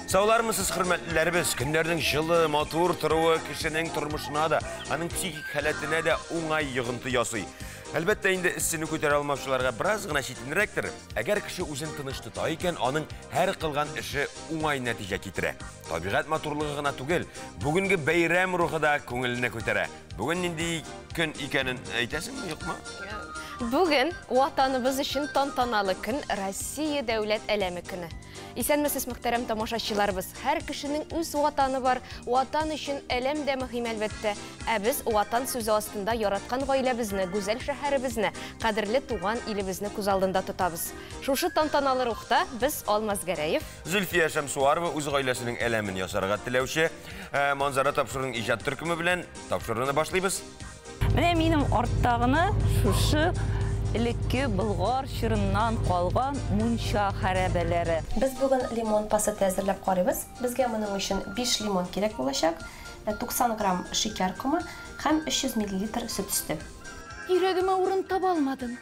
Саулармысыз, хөрмәтләребез, көннәрнең җылы, матур торуы кешенең тормышына да, аның психик халәтенә дә уңай йогынты ясый. Әлбәттә, инде issене күтәрә алмаучыларга бераз гына читенрәктер. Әгәр кеше үзен тыныч тота икән, аның һәр кылган эше уңай нәтиҗә китерә. Табигать матурлыгы гына түгел, бүгенге бәйрәм рухы да күңелне күтәрә. Бүген нинди көн икәнен әйтәсеңме, юкмы? Бүген ватаныбыз өчен тантаналы көн Россия дәүләт әләме көне. Исәнмесез, мөхтәрәм тамашачыларыбыз, һәр кешенең үз ватаны бар, ватан өчен әләм дә мөһим әлбәттә. Ә без ватан сүзе астында яраткан гаиләбезне, гүзәл шәһәребезне, кадерле туган илебезне күз алдында тотабыз. Шушы тантаналы рухта без Алмаз Гәрәев, Зөлфия Шәмсуарова үз гаиләсенең әләмен ясарга теләүче Манзара Тапшырның иҗат төркеме белән тапшыруны башлыйбыз. Менә минем арттагыны шушы элекке Болгар чорыннан калган мунча хәрабәләре. Без бүген лимон пасты әзерләп карыйбыз. Безгә моның өчен 5 лимон кирәк булачак, 90 грамм шикәр комы һәм 300 мл сөт өсте. Йөрәгемә урын таба алмадым.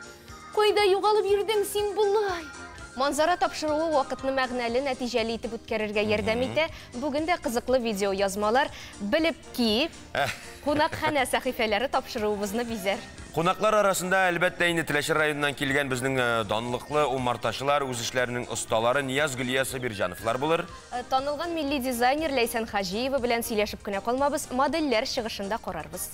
Кайда югалып йөрдең син булай? Манзара тапшыруы вакытны мәгънәле, нәтиҗәле итеп үткәрергә ярдәм итә. Бүген дә кызыклы видео язмалар белеп ки, кунакханә сәхифәләре тапшыруыбызны бизәр. Кунаклар арасында әлбәттә инде Теләче районыннан килгән безнең данлыклы умартачылар, үз эшләренең осталары Нияз Гөлия Сабирҗановлар булыр. Танылган милли дизайнер Ләйсән Хаҗиева белән сөйләшеп кенә калмабыз, модельләр чыгышында карарбыз.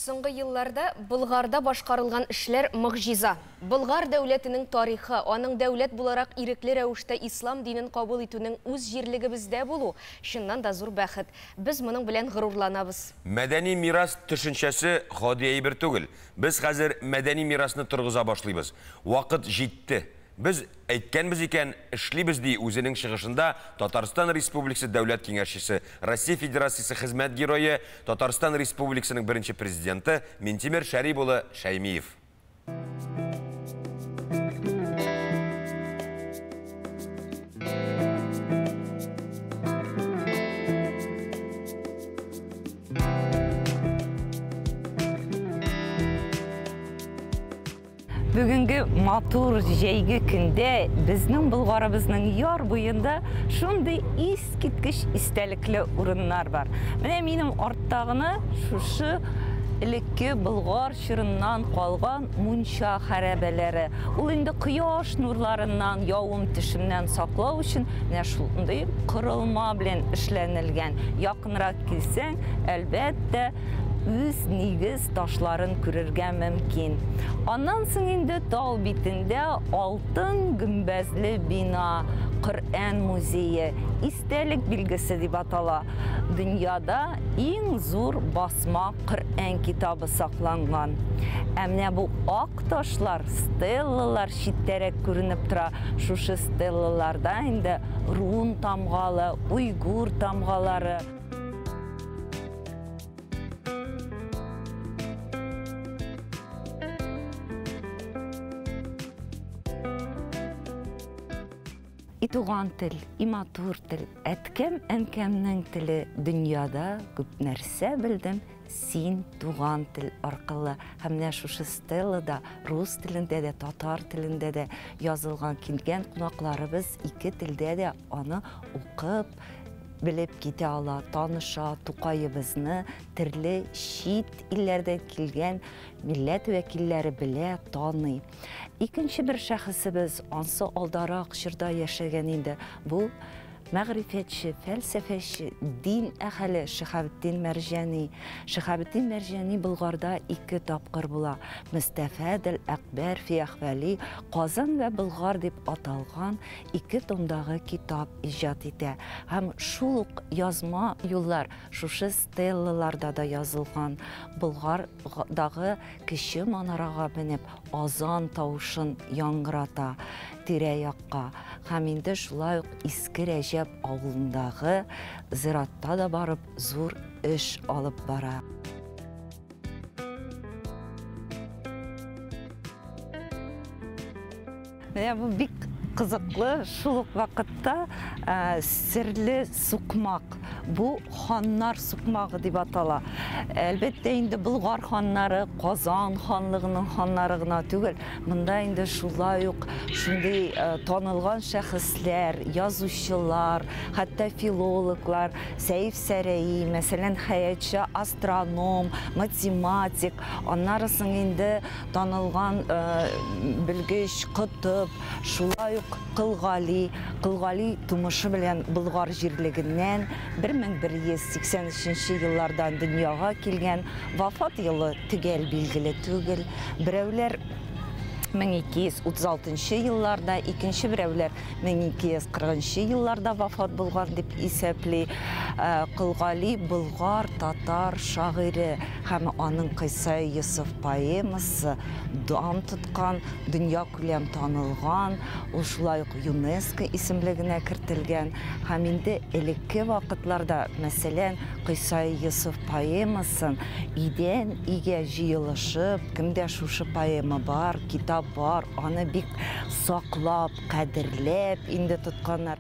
Соңгы елларда Болгарда башкарылган эшләр мөгъҗиза. Болгар дәүләтенең тарихы, аның дәүләт буларак ирекле рәвештә ислам динен кабул итүнең үз җирлегебездә булу, чыннан да зур бәхет. Без моның белән горурланабыз. Мәдәни мирас төшенчәсе гади әйбер түгел. Без хәзер мәдәни мирасны торгыза башлыйбыз. Вакыт җитте. Biz әйткәнбез икән, эшлибез ди үзенең чыгышында Татарстан Республикасы дәүләт киңәшчесе, Россия Федерациясе хезмәт герое, Татарстан Республикасының беренче президенты Минтимер Шәрип улы Шәймиев. Бүгінгі матур жәйгі күнде біздің Болгарыбызның яр буенда шундый искиткеч истәлекле урыннар бар. Менә минем арттагыны шушы элекке Болгар чорыннан калган мунча хәрабәләре. Ул инде кояш нурларыннан, явым төшемнән саклау өчен менә шундый кырылма белән эшләнелгән. Якынрак килсәң, әлбәттә үз нигез ташларын күрергә мөмкин. Аннан соң инде тау битендә алтын гөмбәзле бина, Коръән музее, истәлек билгесе дип атала. Дөньяда иң зур басма Коръән китабы сакланган. Ә менә бу ак ташлар, стеллалар читтәрәк күренеп тора. Шушы стеллаларда инде рун тамгалы, уйгур тамгалары. И туган тел, и матур тел, әткәм әнкәмнең теле, дөньяда күп нәрсә белдем, син туган тел аркылы. Һәм менә шушы стеллада рус телендә дә, татар телендә дә язылган, килгән кунакларыбыз ике телдә дә аны укып, белеп китә ала, таныша, Тукайыбызны төрле чит илләрдән килгән милләт вәкилләре белә, таный. Икенче бер шәхесебез ансы алдарак чорда яшәгән инде. Бу мәгърифәтче, фәлсәфәче, дин әһеле Шиһабетдин Мәрҗани. Шиһабетдин Мәрҗани Болгарда 2 тапкыр була. Мустафадел Акбар фи Ахвали, Казан ва Болгар дип аталган 2 томдагы китап иҗат итә. Һәм шул ук язма юллар шушы стеллаларда да язылган. Болгардагы кече манарага менеп азан тавышын яңгырата тирә-якка. Һәм инде шулай ук Иске Рәҗәб авылындагы зиратта да барып зур эш алып бара. Менә бу бик кызыклы, шул ук вакытта серле сукмак. Bu ханнар сукмагы дип атала. Әлбәттә инде Болгар ханнары Казан ханлыгының ханнары гына түгел. Монда инде шулай ук шундый танылган шәхесләр, язучылар, хәтта филологлар, Сәйф Сәрәи, мәсәлән, хәятчы, астроном, математик, аннары соң инде танылган белгеч Кытып, шулай ук Кылгали тумышы белән Болгар җирлегеннән 1183 еллардан дөньяга килгән, вафат елы төгәл билгеле түгел. Берәүләр 1236 елларда, икенче берәүләр 1240 елларда вафат булган дип исәпли. Кылгали Болгар татар шагыйре һәм аның Кыйса Йосыф поэмасы дан тоткан, дөнья күләм танылган, ул шулай ук ЮНЕСКО исемлегенә кертелгән. Һәм инде элекке вакытларда, мәсәлән, Кыйса Йосыф поэмасын идән игә җыелышып, кемдә шушы поэма бар, китап бар, аны бик саклап, кадерләп инде тотканнар.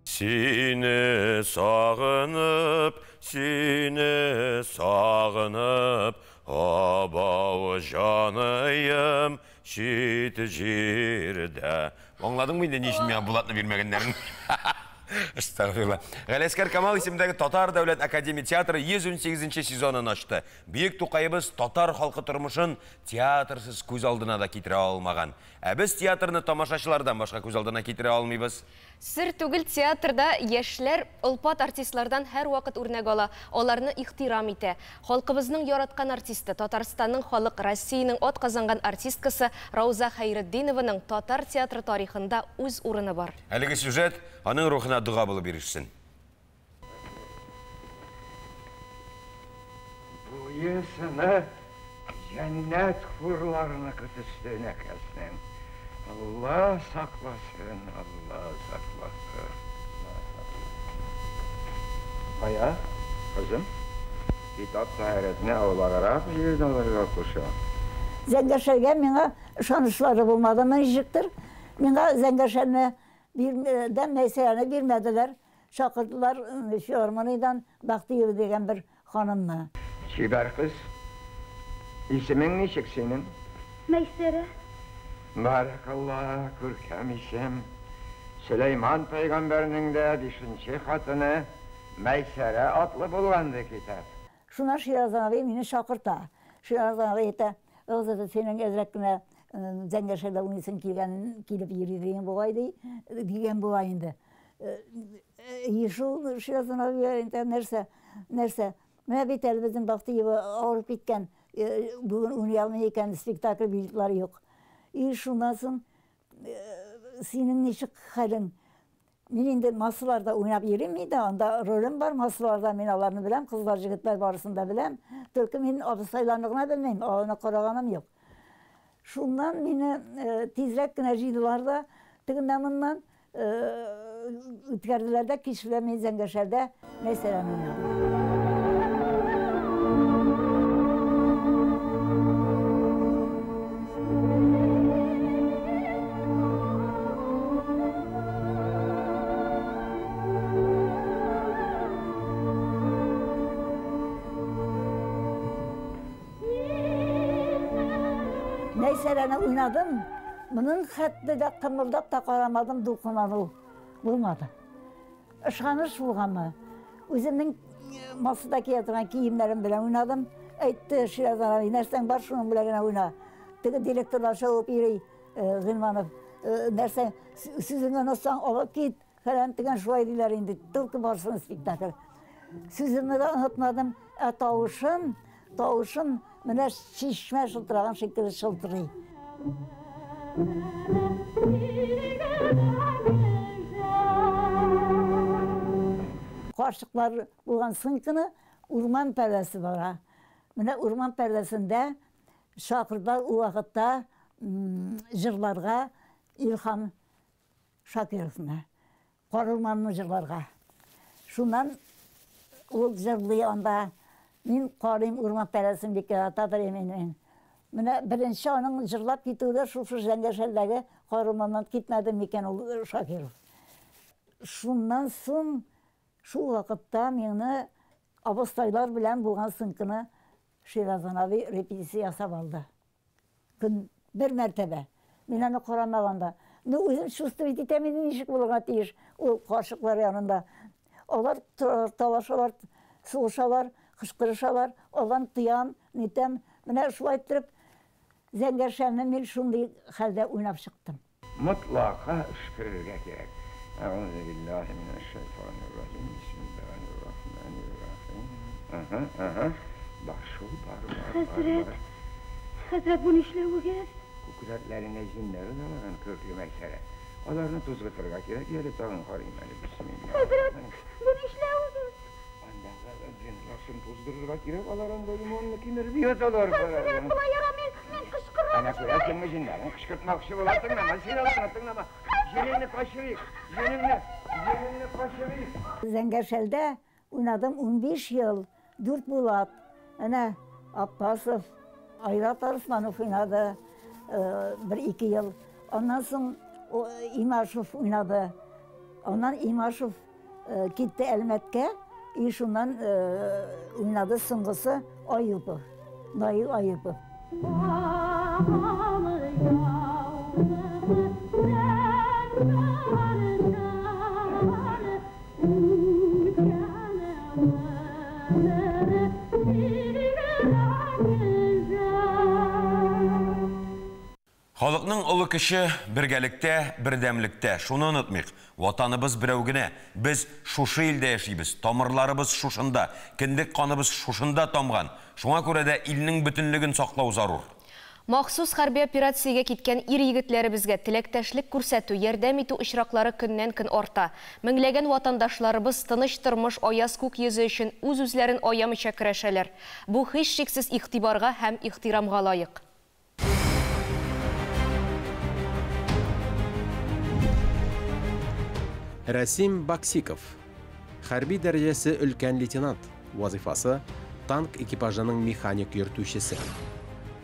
Сине сагынып, абау жаныйым шит җирдә. Аңладыңмы инде ни өчен миңа булатны бирмәгәннәрен? Estağfurullah. Галескер Камал исемдәге Татар дәүләт академия театры 118 сезонын ачты. Бийек Тукайыбыз татар халкы тормышын театрсыз күз алдына да китерә алмаган. Ә без театрны тамашачылардан башка күз алдына китерә алмыйбыз. Сер түгел, театрда яшьләр олпат артистлардан һәр вакыт үрнәк ала, аларны ихтирам итә. Халкыбызның яраткан артисты, Татарстанның халык, Россиянең ат казанган артисткасы Рауза Хәйретдинованың татар театры тарихында үз урыны бар. Әлеге сюжет аның рухына дуга булып ирешсен. Bu yesene cennet hurlarını kıtıştığına kelsin. Allah saklasın, Allah saklasın. Aya, kızım, kitap seyretine olarak bir dolarga kuşa. Зәңгәшәргә миңа ышанышлары булмады, ничектер. Миңа Зәңгәшәрне бирмәдән, Мәйсәрәне бирмәделәр. Шакырдылар Филармониядән Бактыйыр дигән бер ханымны. Çiber kız, ismin niçik senin? Meysere. Barakallah, kürkem isim. Süleyman peygamberinin de düşünce hatını Meysere adlı bulgandı kitap. Шуна Ширазан абый мине шакырта. Ширазан абый әйтә, "Оза синең әзрәк кенә Зәңгәшәрдә уйныйсың килеп йөри дигән була инде. Шул Ширазан абый әйтә, нәрсә? Менә бит әле безнең Бактыйыбы авырып киткән, бүген уйный алмый икән, спектакль билетлары юк. Шуннан соң синең ничек хәлең? Мин инде массаларда уйнап йөрим иде, анда ролем бар массаларда, мин аларны беләм, кызлар, җегетләр барысын да беләм. Только мин абысайларны гына белмәйм, аны караганым юк. Шуннан мине тизрәк кенә җыйдылар да, тегеннән үткәрделәр дә кичүләр мин Зәңгәшәрдә Мәйсәрәне уйнадым. Мәйсәрәне уйнадым, bunun хәтте дә кымылдап та карамадым, дулкынлану булмады. Ышаныш булганмы? Үземнең массада кия торган киемнәрем белән уйнадым. Әйтте Ширазан абый, нәрсәң бар, шуның белән генә уйна. Теге директорлар шауып йөри, Гыйльманов, нәрсәң сүзеңне онытсаң алып кит, фәлән дигән шулай диләр инде. Только барсын спектакль. Сүземне дә онытмадым, ә тавышым менә шишмә шылтыраган шикелле шылтырый. Каршыклар булган сынкыны урман пәрдәсе бара. Менә урман пәрдәсендә шакырдар ул вакытта җырларга Илһам Шакировны, Карурманны җырларга. Шуннан ул җырлый анда. Мин карыйм урман пәрдәсен бик ятадыр мен. Менә беренче аның җырлап китүдә шушы Зәңгәшәрдәге Карурманнан китмәде микән ул Шакиров. Шуннан соң Шул вакытта мине абыстайлар белән булган сынкыны Ширазанави репетиция ясап алды. Бер мәртәбә. Мин аны карамаганда. Үзем чувствовать итәм, ничек булырга тиеш ул каршыклар янында. Алар талашалар, сугышалар, кычкырышалар, алдан тыям, нитәм. Менә шулай итеп, Зәңгәршәмне мин шундый хәлдә уйнап чыктым. Mutlaka ışkırırga gerek. Euzubillahimineşşeytanirracim. Bismillahirrahmanirrahim. Başı var. Hazret bunu işlevi gerek. Kukratlarına zinleri dalagan köklü meysere. Onlarını tuz gıtırga gerek. Yeri tağın harimeli. Bismillah. Hazret bunu işlevi gerek. Andağlar zinlasın tuzdururga gerek. Onların limonlu kinir biyotalar. Hazret buna yaramayın. Men kışkırırım. Ana koyasın mı zinlerin? Kışkırtmakçı olasın ama. Silalarını ama. Jenini kaşırıyık. Jenini kaşırıyık. Зәңгәршәлдә уйнадым 15 ел. Дүрт Булат, әнә Аппасов, Айрат Арсланов уйнады 1-2 ел. Аннан соң Имашев уйнады. Аннан Имашев китте Әлмәткә, и шуннан уйнады соңгысы Аюпов, Наил Аюпов. Халыкның улы кеше бергәлектә, бердәмлектә. Шуны онытмыйк. Ватаныбыз берәү генә. Без шушы илдә яшибез. Тамырларыбыз шушында, киндек каныбыз шушында тамган. Шуңа күрә дә илнең бөтенлеген саклау зарур. Махсус хәрби операциягә киткән ир-егетләребезгә теләктәшлек күрсәтү, ярдәм итү очраклары көннән-көн арта. Меңләгән ватандашларыбыз тыныч тормыш аяз күк йөзе өчен үз-үзләрен аямыйча көрәшәләр. Бу һичшиксез игътибарга һәм ихтирамга лаек. Расим Баксиков. Хәрби дәрәҗәсе өлкән лейтенант. Вазифасы танк экипажының механик йөртүчесе.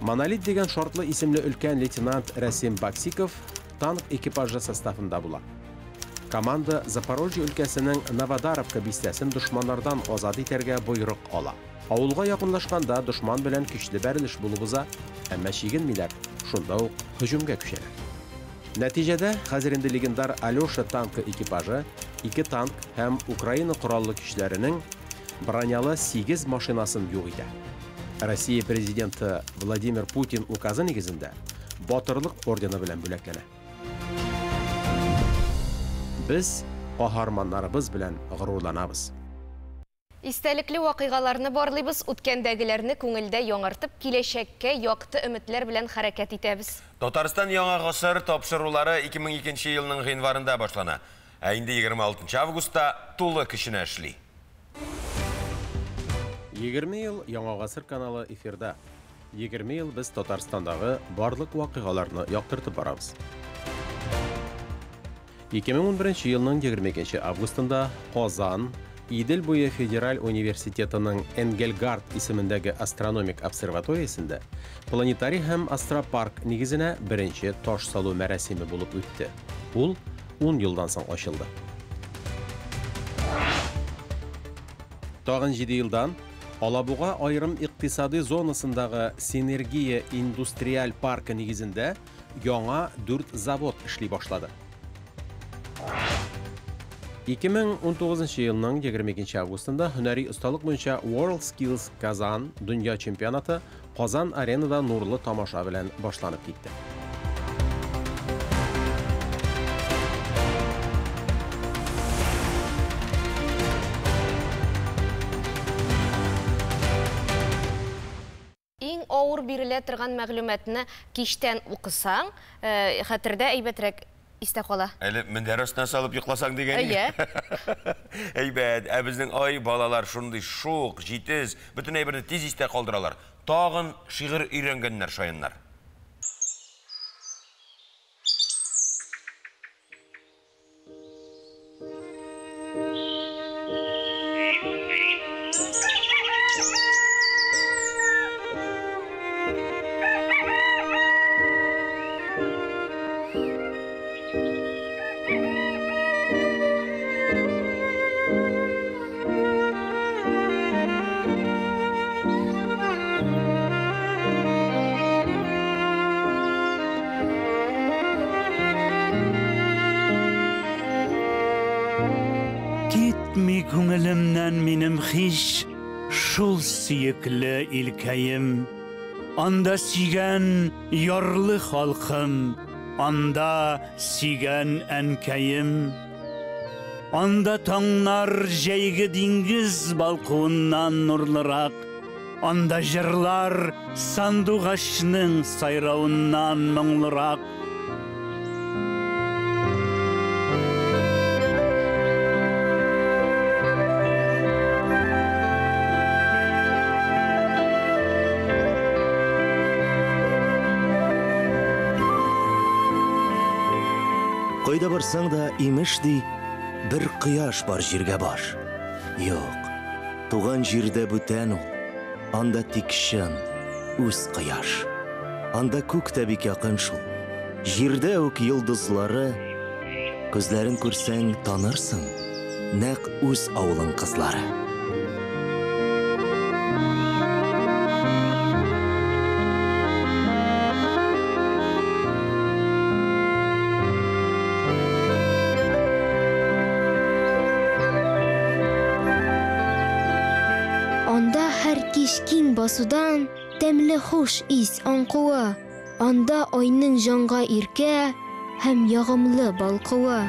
Монолит дигән шартлы исемле өлкән лейтенант Расим Баксиков танк экипажы составында була. Команда Запорожье өлкәсенең Новодаровка бистәсен дошманнардан азат итәргә буйрык ала. Авылга якынлашканда дошман белән көчле бәрелеш булып уза, әмма чигенмиләр, шунда ук һөҗүмгә күчәләр. Нәтиҗәдә хәзер инде легендар Алёша танкы экипажы 2 танк һәм Украина кораллы көчләренең бронялы 8 машинасын юк итә. Россия президенты Владимир Путин указы нигезендә батырлык ордены белән бүләкләнә. Без каһарманнарыбыз белән горурланабыз. Истәлекле вакыйгаларны барлыйбыз, үткәндәгеләрне күңелдә яңартып, киләчәккә якты өметләр белән хәрәкәт итәбез. Татарстан яңа гасыр тапшырулары 2002 елның гыйнварында башлана. Ә инде 26 августта тулы кешенә эшли. 20 ел Яңа гасыр каналы эфирда. 20 ел без Татарстандагы барлык вакыйгаларны яктыртып барабыз. 2011 елның 22 августында Казан Идел буе Федераль университетының Энгельгард исемендәге астрономик обсерваториясендә планетарий һәм астропарк нигезенә беренче таш салу мәрәсиме булып үтте. Ул 10 елдан соң ачылды. Тагын 7 елдан Алабуга айрым икътисади зонасындагы Синергия индустриаль паркы нигезендә яңа 4 завод эшли башлады. 2019 елның 22 августында һөнәри осталык буенча World Skills Казан дөнья чемпионаты Казан аренада нурлы тамаша белән башланып китте. Иң авыр бирелә торган мәгълүматны киштән укысаң, хәтердә әйбәтрәк истә кала. Әле мендәр астына салып йокласаң дигән. Әйбәт, ә безнең ай балалар шундый шук, җитез, бөтен әйберне тиз истә калдыралар. Тагын шигырь өйрәнгәннәр шаяннар. күңелемнән минем һич шул сөекле илкәем. Анда сөйгән ярлы халкым, анда сөйгән әнкәем. Анда таңнар җәйге диңгез балкуыннан нурлырак, анда җырлар сандугачның сайравыннан моңлырак. Кайда барсаң да имешди, bir кыяш бар җиргә баш. Юк, туган җирдә бүтән ул, анда тик шын, үз кыяш. Анда күк тә бик якын шул. Җирдә үк йолдызлары, күзләрен күрсәң танырсың, нәкъ үз авылың кызлары. Анда һәр кич киң басудан тәмле хуш ис аңкуы. Анда айның жанга иркә һәм ягымлы балкуы.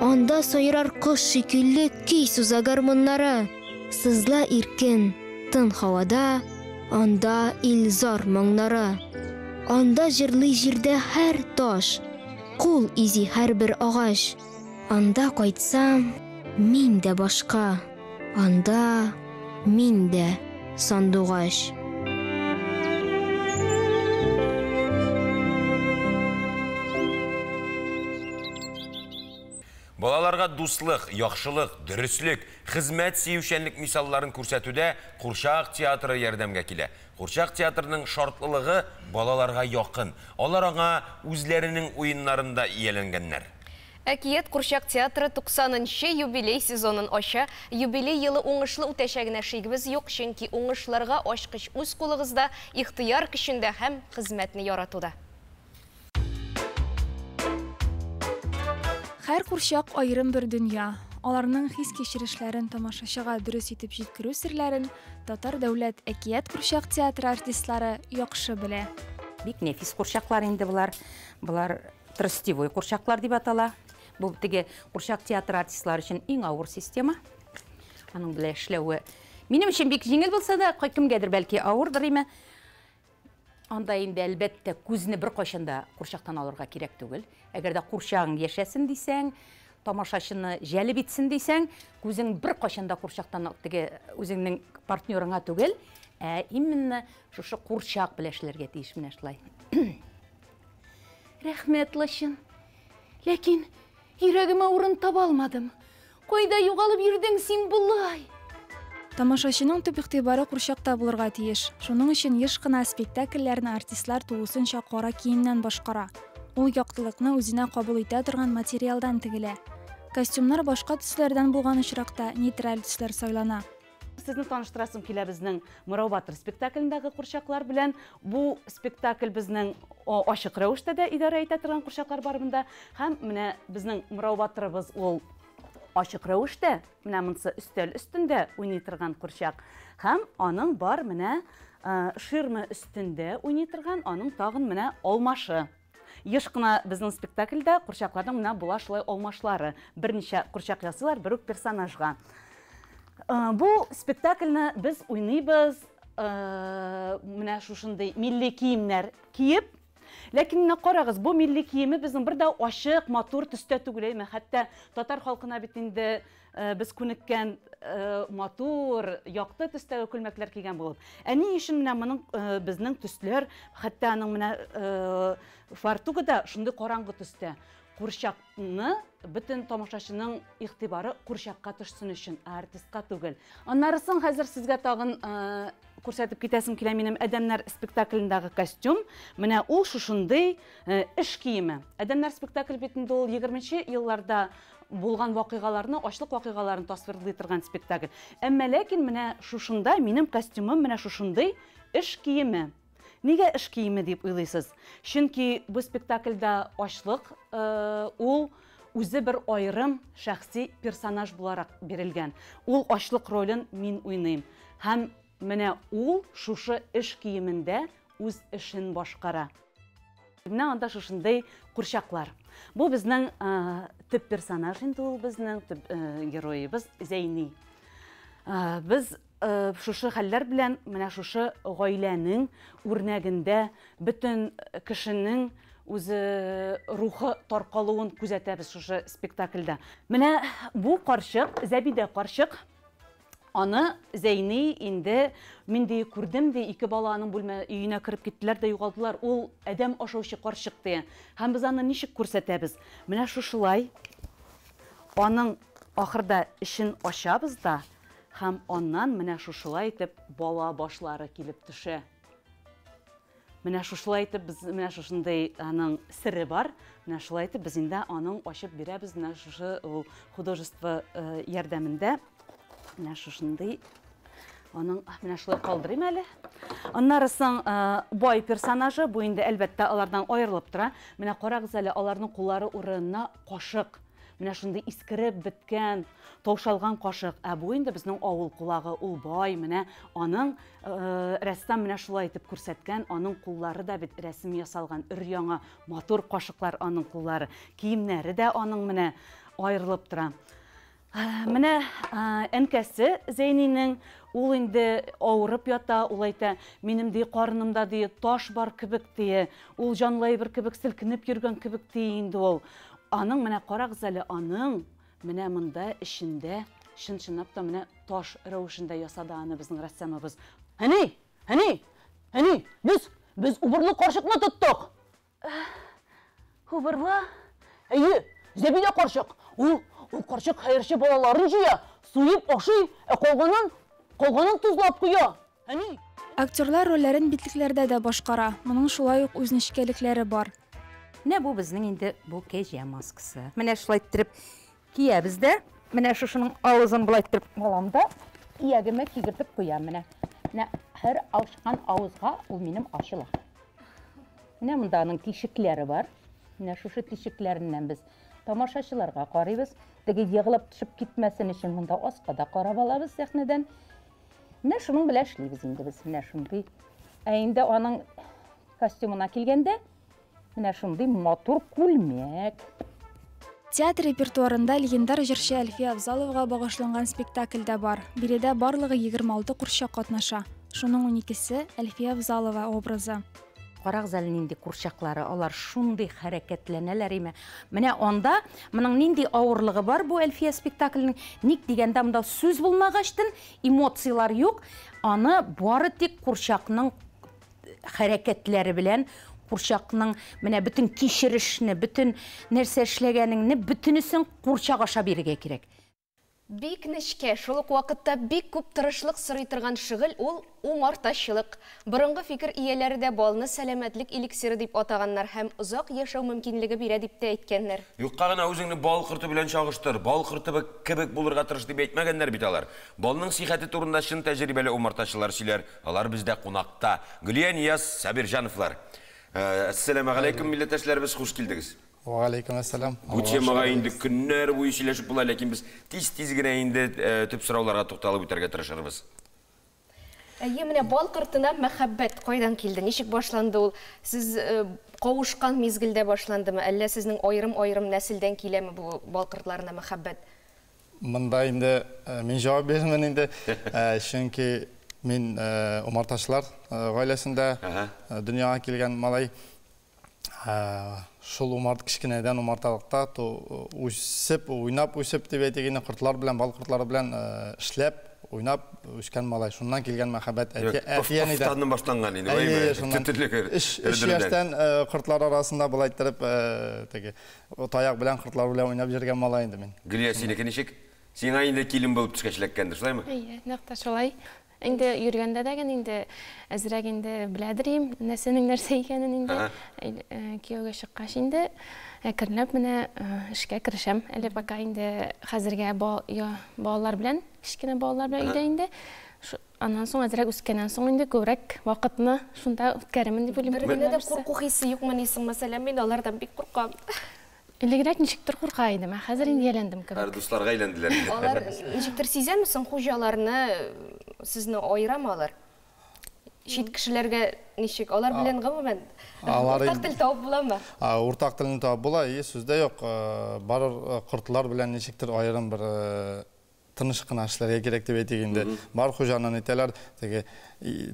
Анда сайрар кош шикелле көй суза гармоннары. Сызла иркен тын һавада, анда илзар моңнары. Анда җырлый җирдә һәр таш, кул изи һәр бер агач. Анда кайтсам, мин дә башка, анда мин дә сандугач. Балаларга дуслык, яхшылык, дөреслек, хезмәт сөючәнлек мисалларын күрсәтүдә Курчак театры ярдәмгә килә. Курчак театрының шартлылыгы балаларга якын. Алар аңа үзләренең уеннарында ияләнгәннәр. Әкият Курчак театры 90-нчы юбилей сезонын ача. Юбилей елы уңышлы үтәчәгенә шигебез юк, чөнки уңышларга ачкыч үз кулыгызда, ихтыяр көчендә һәм хезмәтне яратуда. Һәр курчак айрым бер дөнья. Аларның хис кичерешләрен тамашачыга дөрес итеп җиткерү серләрен Татар дәүләт әкият Курчак театры артистлары яхшы белә. Бик нәфис курчаклар инде булар. Булар тростевой курчаклар дип атала. Бу теге Курчак театры артистлары өчен иң авыр система. Аның белән эшләүе минем өчен бик җиңел булса да, кайкемгәдер бәлки авырдыр име. Анда инде әлбәттә күзне бер кайчанда курчактан алырга кирәк түгел. Әгәр дә курчагың яшәсен дисәң, тамашачыны җәлеп итсен дисәң, күзең бер кайчанда курчактан теге үзеңнең партнерыңа түгел, именно шушы курчак белән эшләргә тиеш менә шулай. Рәхмәт лашын. Ләкин йөрәгемә урын таба алмадым. Кайда югалып йөрдең син булай? Тамашачының төп игътибары курчакта булырга тиеш. Шуның өчен еш кына спектакльләрне артистлар тулысынча кара киемнән башкара. Ул яктылыкны үзенә кабул итә торган материалдан тегелә. Костюмнар башка төсләрдән булган очракта нейтраль төсләр сайлана. Сезне таныштырасым килә безнең Мырау Батыр спектаклендәге курчаклар белән. Бу спектакль безнең ачык рәвештә дә идарә итә торган курчаклар бар монда. Һәм менә безнең Мырау Батырыбыз ул ачык рәвештә, менә монсы өстәл өстендә уйный торган курчак. Һәм аның бар менә ширма өстендә уйный торган, аның тагын менә алмашы. Еш кына безнең спектакльдә курчакларның менә була шулай алмашлары. Берничә курчак ясыйлар бер үк персонажга. Бу спектакльне без уйныйбыз менә шушындай милли киемнәр киеп. Ләкин менә карагыз, бу милли киеме безнең бер дә ачык, матур төстә түгел. Хәтта татар халкына бит инде без күнеккән матур, якты төстәге күлмәкләр кигән булып. Ни өчен менә моның безнең төсләр, хәтта аның менә фартугы да шундый караңгы төстә. Курчакны бөтен тамашачының игътибары курчакка төшсен өчен, артистка түгел. Аннары соң хәзер сезгә тагын күрсәтеп китәсем килә минем «Әдәмнәр» спектаклендагы костюм. Менә ул шушындый эш киеме. «Әдәмнәр» спектакль битендә ул 20-нче елларда булган вакыйгаларны, ачлык вакыйгаларын тасвирлый торган спектакль. Әмма ләкин менә шушында минем костюмым менә шушындый эш киеме. Нигә эш киеме дип уйлыйсыз? Чөнки бу спектакльдә ачлык ул үзе бер айрым шәхси персонаж буларак бирелгән. Ул ачлык ролен мин уйныйм. Һәм менә ул шушы эш киемендә үз эшен башкара. Менә анда шушындай курчаклар. Бу безнең төп персонаж инде ул безнең төп героебыз Зәйни. Без шушы хәлләр белән менә шушы гаиләнең үрнәгендә бөтен кешенең үзе рухы таркалуын күзәтәбез шушы спектакльдә. Менә бу карчык, Зәбидә карчык, аны Зәйни инде мин дә күрдем дә, ике баланың бүлмә өенә кирип киттеләр дә югалдылар. Ул адәм ашаучы карчык дигән. Һәм без аны ничек күрсәтәбез? Менә шушылай аның ахырда ишен ачабыз да, һәм аннан менә шушылай итеп бала башлары килеп төшә. Менә шушылай итеп без менә шушындай аның сире бар. Менә шулай итеп без инде аның ачып бирәбез менә шушы художество ярдәмендә. Менә шушындай аның менә шулай калдырыйм әле. Аннарысын бай персонажы бу инде әлбәттә алардан аерылып тора. Менә карагыз әле, аларның куллары урынына кашык. Менә шундый искереп беткән, таушалган кашык. Бу инде безнең авыл кулагы, ул бай, менә аның рәссам менә шулай итеп күрсәткән, аның куллары да бит рәсем ясалган, өр-яңа, матур кашыклар аның куллары. Киемнәре дә аның менә аерылып тора. Менә әнкәсе Зәйнинең ул инде авырып ята, ул әйтә, минем ди карнымда ди таш бар кебек ди, ул җанлай бер кебек селкенеп йөргән кебек ди инде ул. Аның менә карагыз әле, аның менә монда эчендә чын-чынлап та менә таш рәвешендә ясады аны безнең рәссамыбыз. Әни, без убырлы карчыкны тоттык. Убырлы? Әйе, Зәбидә карчык. Ул карчык хәерче балаларын җыя, суеп ашый, калганын тузлап куя. Әни. Актерлар рольләрен битлекләрдә дә башкара. Моның шулай ук үзнешкәлекләре бар. Менә бу безнең инде бу кәҗә маскасы. Менә шулай итеп киябез дә, менә шушының авызын булай итеп аламда, иягемә кигертеп куям менә. Менә һәр ачкан авызга ул минем ачыла. Менә монда аның тишекләре бар. Менә шушы тишекләреннән без тамашачыларга карыйбыз. Теге егылып төшеп китмәсен өчен монда аскада карап алабыз сәхнәдән. Менә шуның белән эшлибез инде без. Менә шундый. Инде аның костюмына килгәндә менә шундый матур күлмәк. Театр репертуарында легендар җырчы Әлфия Абзаловага багышланган спектакль дә бар. Биредә барлыгы 26 курчак катнаша. Шуның 12-се Әлфия Абзалова образы. Карагыз әле нинди курчаклары, алар шундый хәрәкәтләнәләр име. Менә анда моның нинди авырлыгы бар бу Әлфия спектакленең. Ник дигәндә монда сүз булмагачтын, эмоциялар юк. Аны бары тик курчакның хәрәкәтләре белән, курчакның менә бөтен кичерешне, бөтен нәрсә эшләгәнеңне бөтенесен курчак аша бирергә кирәк. Бик нечкә, шул ук вакытта бик күп тырышлык сорый торган шөгыль ул умартачылык. Борынгы фикер ияләре дә балны сәламәтлек эликсиры дип атаганнар һәм озак яшәү мөмкинлеге бирә дип тә әйткәннәр. Юкка гына үзеңне бал кырты белән чагыштыр. Бал кырты кебек булырга тырыш дип әйтмәгәннәр бит алар. Балның сихәте турында шын тәҗрибәле умартачылар сөйләр. Алар бездә кунакта. Гөлия Нияз Сабирҗановлар. Ассаламу алейкум, милләттәшләребез, хуш килдегез. Ва алейкум ассалам. Бу темага инде көннәр буе сөйләшеп була, ләкин без тиз-тиз генә инде төп сорауларга тукталып үтәргә тырышырбыз. Менә бал кыртына мәхәббәт кайдан килде? Ничек башланды ул? Сез кавышкан мизгелдә башландымы? Әллә сезнең айрым-айрым нәселдән киләме бу бал кыртларына мәхәббәт? Монда инде мин җавап бирәмен инде. Чөнки мин умартачылар гаиләсендә дөньяга килгән малай. Шул умарт кичкенәдән умарталыкта үсеп, уйнап үсеп дип әйтегәне кыртлар белән, бал кыртлары белән эшләп, уйнап үскән малай. Шуннан килгән мәхәббәт әфияне дә. Офтаннан башланган инде, әйе. Эш яшьтән кыртлар арасында булай итеп, теге таяк белән кыртлар белән уйнап йөргән малай инде мин. Гөлия, синеке ничек? Сиңа инде килен булып төшкәчләккәндер, шулаймы? Әйе, нәкъ тә шулай. Инде йөргәндә дә инде әзрәк инде беләдерим, нәрсәнең нәрсә икәнен инде кияүгә чыккач инде әкренләп менә эшкә керешәм. Әле пока инде хәзергә балалар белән, кичкенә балалар белән өйдә инде. Аннан соң әзрәк үскәннән соң инде күбрәк вакытны шунда үткәремен дип уйлыйм. Бер генә дә курку хисе юкмы нисең, мәсәлән, мин алардан бик куркам. Элегрәк ничектер курка идем, хәзер инде ялендем кебек. Һәр дусларга әйләнделәр. Алар ничектер сизәмсең, хуҗаларны сезне айырамалар. Чит кешеләргә ничек? Алар белән гомумән уртак тел табып буламы? Уртак телне табып була, сүздә юк. Бар кортлар белән ничектер аерым бер тыныш кына эшләргә кирәк дип әйтгәндә, бар хуҗаның әйтәләр, теге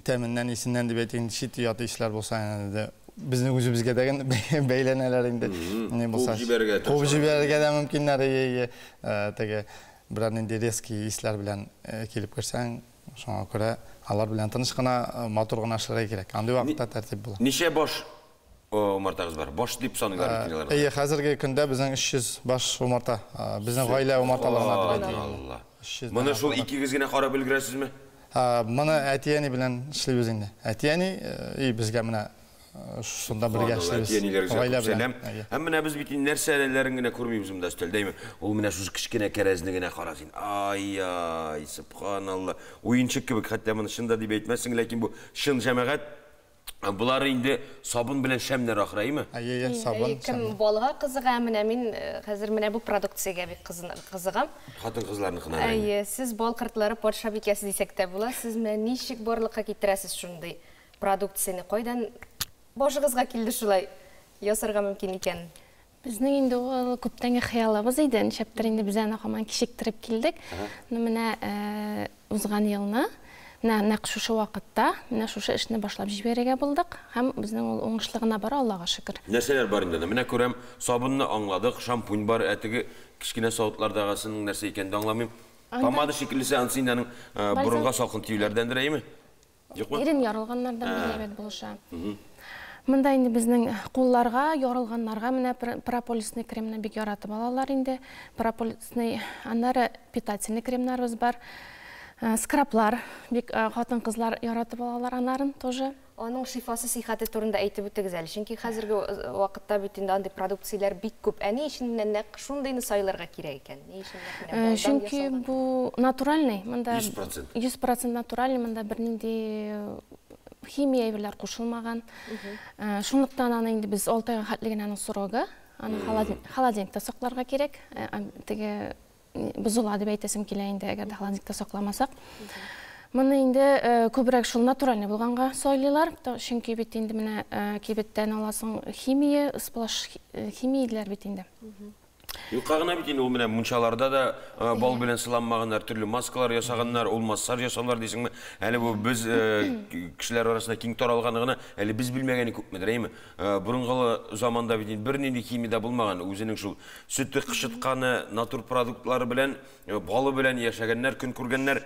тәминнән исеннән дип әйткән чит ят эшләр булса, инде безнең үзебезгә дәгән бәйләнәләр инде. Не булса, куып җибәрергә дә мөмкиннәр, теге берәр нинди резкий исләр белән килеп керсәң, шуңа күрә алар белән тыныш кына, матур гына эшләргә кирәк. Андый вакытта тәртип була. Ничә баш умартагыз бар? Баш дип саныйлар микәннәр? Хәзерге көндә безнең 300 баш умарта. Безнең гаилә умарталарына дип әйтәләр. Моны шул икегез генә карап өлгерәсезме? Моны әтияни белән эшлибез инде. Әтияни безгә менә шунда бергә эшлибез. Гаилә белән. Һәм менә без бит нәрсәләрен генә күрмибез монда өстәлдәме? Ул менә шушы кичкенә кәрәзне генә карасың. Ай, субханалла. Уенчык кебек, хәтта моны шунда дип әйтмәссең, ләкин бу шын җәмәгать. Булар инде сабын белән шәмнәр ахраймы? Сабын. Кем балга кызыга, менә мин хәзер менә бу продукциягә бик кызыгам. Хатын-кызларны кына. Сез бал кыртлары патша бикәсе дисәк тә була. Сез менә ничек барлыкка китерәсез шундый продукцияны? Кайдан башыгызга килде шулай ясарга мөмкин икән? Безнең инде ул күптәнге хыялыбыз иде. Ничектер инде без аны һаман кичектереп килдек. Менә узган елны нәкъ шушы вакытта менә шушы эшне башлап җибәрергә булдык һәм безнең ул уңышлыгына бара, Аллага шөкер. Нәрсәләр бар инде? Менә күрәм, сабынны аңладык, шампунь бар, әтеге кичкенә савытлардагысының нәрсә икәнен аңламыйм. Помада шикеллесе ансыйның бурынга салкын тиюләрдәндер әйме? Юкмы? Ирен ярылганнардан бәйләбәт булыша. Монда инде безнең кулларга, ярылганнарга менә прополисный кремны бик яратып алалар инде. Прополисный, аннары питательный кремнарыбыз бар. Скраплар, бик хатын-кызлар яратып алалар анарын тоже. Аның шифасы, сихәте турында әйтеп үтегез әле. Чөнки хәзерге вакытта бит инде андый продукцияләр бик күп. Ни өчен нәкъ шундыйны сайларга кирәк икән? Ни өчен? Чөнки бу натуральный, монда 100% натуральный, монда бернинди химия әйберләр кушылмаган. Шунлыктан аны инде без 6 айга хәтлеген аның срогы, аны холодильникта сакларга кирәк. Теге бузыла дип әйтәсем килә инде, әгәр дә холодильникта сакламасак. Моны инде күбрәк шул натуральный булганга сайлыйлар. Чөнки бит инде менә кибеттән аласың химия, сплаш химияләр бит инде. Юкагына бит инде ул менә мунчаларда да бал белән сыланмаганнар, төрле маскалар ясаганнар, ул массаж ясаулар дисеңме? Әле бу без кешеләр арасында киң таралганлыгына әле без белмәгәне күпмедер, әйме? Бурынгы заманда бит инде бернинди химия булмаган, үзенең шул сөтте кышытканы натур продуктлары белән, балы белән яшәгәннәр, көн күргәннәр.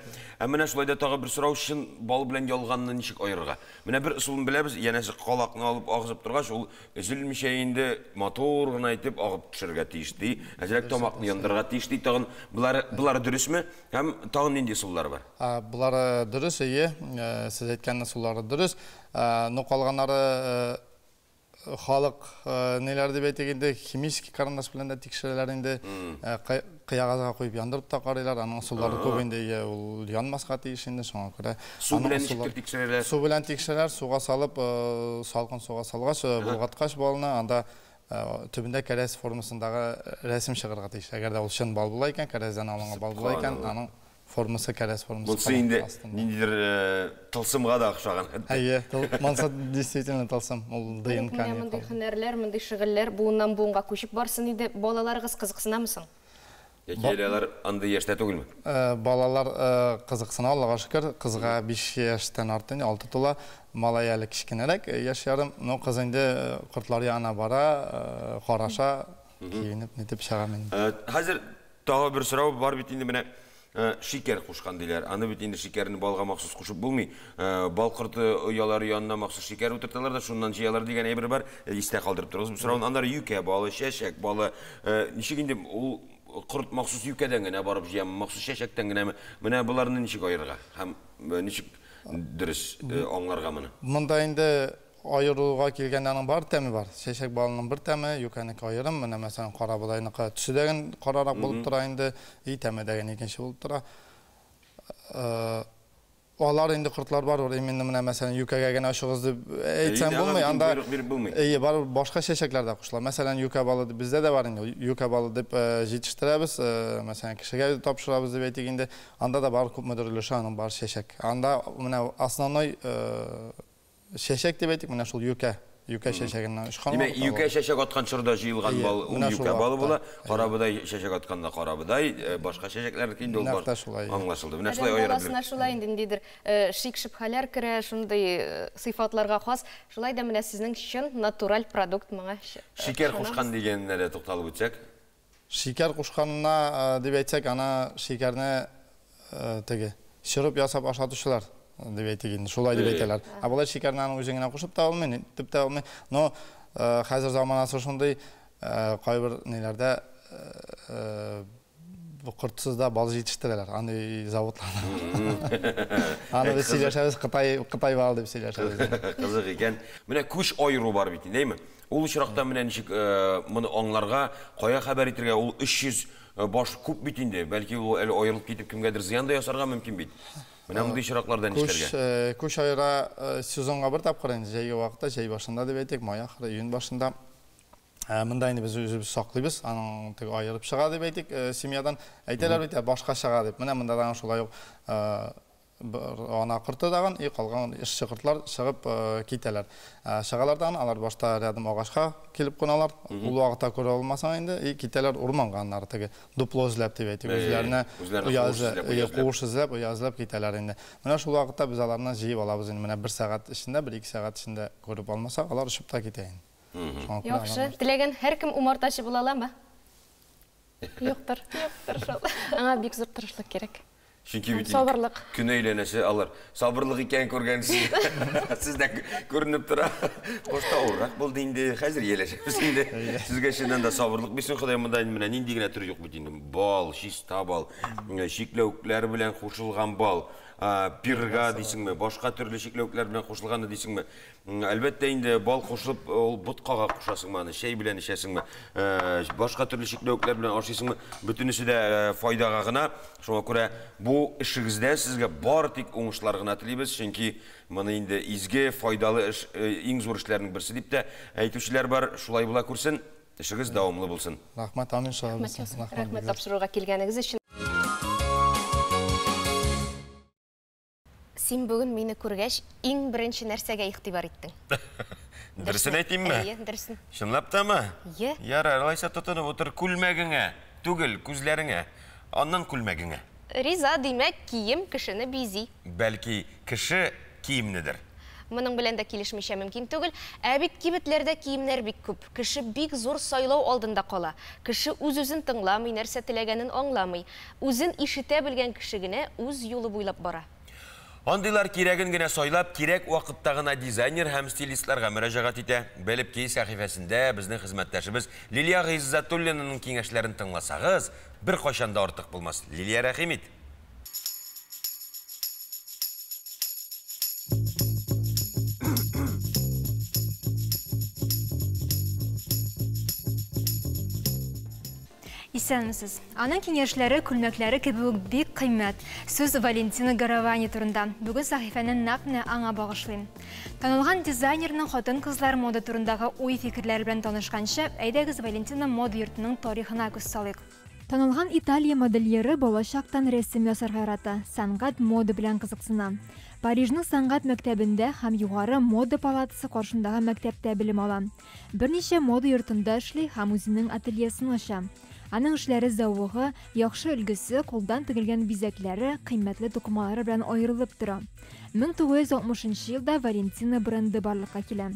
Менә шулай да тагы бер сорау, шын бал белән ялганны ничек аерырга? Менә бер ысулын беләбез, янәсе калакны алып агызып торгач, ул өзелмичә инде матур гына итеп агып төшәргә тиешти. Әзрәк тамакны яндырырга тиешти. Тагын булар дөресме? Һәм тагын нинди ысуллар бар? Булар дөрес, сез әйткән ысуллары дөрес. Ну калганнары халык неләр дип әйтгәндә химик карандаш белән дә тикшерәләр инде. Кыягазга куеп яндырып та карыйлар, аның ысуллары күп инде, ул янмаска тиеш инде, шуңа күрә. Су белән ничек тикшерәләр? Су белән тикшерәләр, суга салып, салкын суга салгач, булгаткач балны, анда төбендә кәрәз формасындагы рәсем чыгарга тиеш. Әгәр дә ул чын бал була икән, кәрәздән алынган бал була икән, аның формасы кәрәз формасы. Бу инде ниндидер тылсымга да охшаган. Монса действительно тылсым, ул ДНК. Мондый һөнәрләр, мондый шөгыльләр буыннан буынга күчеп барсын иде. Балаларыгыз кызыксынамысың? Яки андый яшьтә түгелме? Балалар кызыксына, Аллага шөкер, кызга 5 яшьтән артын, 6 тула, малай әле кичкенәрәк, яшь ярым, но кыз инде кортлар янына бара, караша, киенеп, нитеп чыга мен. Хәзер тагы бер сорау бар бит инде менә шикәр кушкан диләр. Аны бит инде шикәрне балга махсус кушып булмый. Бал корты оялары янына махсус шикәр утырталар да, шуннан җыялар дигән әйбер бар. Истә калдырып торыгыз. Бу сорауны аннары юкә балы, чәчәк балы, ничек инде ул құрт мақсус юкәдән генә барып җыям, мақсус шәшәктән генә менә буларны ничек аерырга һәм ничек дөрес аңларга моны? Монда инде айыруга килгәндәнең бар тәме бар. Шәшәк балының бер тәме, юкәнеке аерым. Менә мәсәлән кара бодайныкы төсе дәгән карарак булып тора инде, тәме дәгән икенче булып тора. Алар инде кортлар бар, именно менә мәсәлән юкәгә генә чыгыз дип әйтсәм булмый, анда бар башка шәшәкләр дә кушыла. Мәсәлән юкә балы бездә дә бар инде. Юкә балы дип җитештерәбез, мәсәлән кешегә тапшырабыз дип әйтик инде. Анда да бар күп мөдирлеше аның бар шәшәк. Анда менә основной шәшәк дип әйтик, менә шул юкә шәшәгеннән ышкан. Димәк, юкә шәшәк аткан чорда җыелган бал, юкә балы була. Кара бодай шәшәк атканда кара бодай, башка шәшәкләр инде ул бар. Аңлашылды. Менә шулай аерып. Баласына шулай инде ниндидер шик-шөбһәләр керә, шундый сыйфатларга хас. Шулай да менә сезнең чын натураль продукт моңа. Шикәр кушкан дигәнне дә тукталып үтсәк. Шикәр кушканына дип әйтсәк, ана шикәрне теге широп ясап ашатучылар дип әйтик инде, шулай дип әйтәләр. Булар шикәрне аның үзенә кушып та алмый, дип та алмый. Но хәзер заманасы шундый кайбер ниләрдә бу кортсыз да бал җитештерәләр, аны заводларда. Аны без сөйләшәбез, Кытай бал дип сөйләшәбез. Кызык икән. Менә күш айыру бар бит, әйме? Ул очракта менә ничек моны аңларга, кая хәбәр итәргә, ул 300 баш күп бит инде. Бәлки ул әле аерылып китеп кемгәдер зыян да ясарга мөмкин бит. Менә мондый очракларда нишләргә? Күш айыра сезонга бер тапкыр инде, җәй вакытта, җәй башында дип әйтик, май ахыры, июнь башында. Монда инде без үзебез саклыйбыз, аның теге айырып чыга дип әйтик, семьядан әйтәләр бит, башка чыга дип. Менә монда да шулай ук ана кырты даган, калган эшче кыртлар чыгып китәләр. Чыгалардан алар башта рядом агачка килеп куналар. Ул вакытта күрә алмасаң инде, китәләр урманга, аннары теге дупло эзләп дип әйтик, үзләренә куыш эзләп, язлап китәләр инде. Менә шул вакытта без аларны җыеп алабыз инде. Менә 1 сәгать эчендә, 1-2 сәгать эчендә күреп алмасак, алар ушып та китә инде. Яхшы, теләгән һәркем умартачы була аламы? Юктыр шул. Аңа бик зур тырышлык кирәк. Чөнки бит сабырлык. Күн әйләнәсе алар. Сабырлык икән күргәнсез. Сездә күренеп тора. Кошта урак булды инде. Хәзер еләшәбез инде. Сезгә шуннан да сабырлык бирсен Ходай, монда менә нинди генә төр юк бит инде. Бал, чиста бал, шикләүкләр белән кушылган бал, пирга дисеңме, башка төрле шикләүкләр белән кушылган дисеңме. Әлбәттә инде бал кушылып, ул буткага кушасыңмы, аны чәй белән эчәсеңме, башка төрле шикләүкләр белән ашыйсыңмы, бүтүнесе дә файдага гына. Шуңа күрә бу эшегездә сезгә бар тик уңышлар гына телибез, чөнки моны инде изге, файдалы эш, иң зур эшләрнең берсе дип тә әйтүчеләр бар. Шулай була күрсен, эшегез дәвамлы булсын. Рәхмәт, амин шулай. Рәхмәт тапшыруга килгәнегез өчен. Син бүген мине күргәч, иң беренче нәрсәгә игътибар иттең? Дөресен әйтимме? Дөресен. Чынлап тамы? Ярар, алайса тотынып утыр күлмәгеңә, түгел күзләреңә, аннан күлмәгеңә. Риза, димәк, кием кешене бизи. Бәлки кеше киемнедер. Моның белән дә килешмичә мөмкин түгел. Ә бит кибетләрдә киемнәр бик күп. Кеше бик зур сайлау алдында кала. Кеше үз-үзен тыңламый, нәрсә теләгәнен аңламый. Үзен ишетә белгән кеше генә үз юлы буйлап бара. Андыйлар кирәген генә сайлап, кирәк вакытта гына дизайнер һәм стилистларга мөрәҗәгать итә. Белеп ки сәхифәсендә безнең хезмәттәшебез Лилия Гыйззатуллинаның киңәшләрен тыңласагыз, бер кайчан да артык булмас. Лилия, рәхимит. Исәнмесез. Аның киңәшләре, күлмәкләре кебек бик кыйммәт. Сүз Валентина Гаравани турында. Бүген сәхифәнең нәкъ аңа багышлыйм. Танылган дизайнерның хатын-кызлар мода турындагы уй-фикерләре белән танышканчы, әйдәгез Валентина мода йортының тарихына күз салыйк. Танылган Италия модельеры балачактан рәсем ясарга ярата, сәнгать мода белән кызыксына. Парижның сәнгать мәктәбендә һәм югары мода палатасы каршындагы мәктәптә белем ала. Берничә мода йортында эшли һәм үзенең ательесен ача. Аның эшләре зәвыгы, яхшы өлгесе, кулдан тегелгән бизәкләре, кыйммәтле тукымалары белән аерылып тора. 1960 елда Валентина бренды барлыкка килә.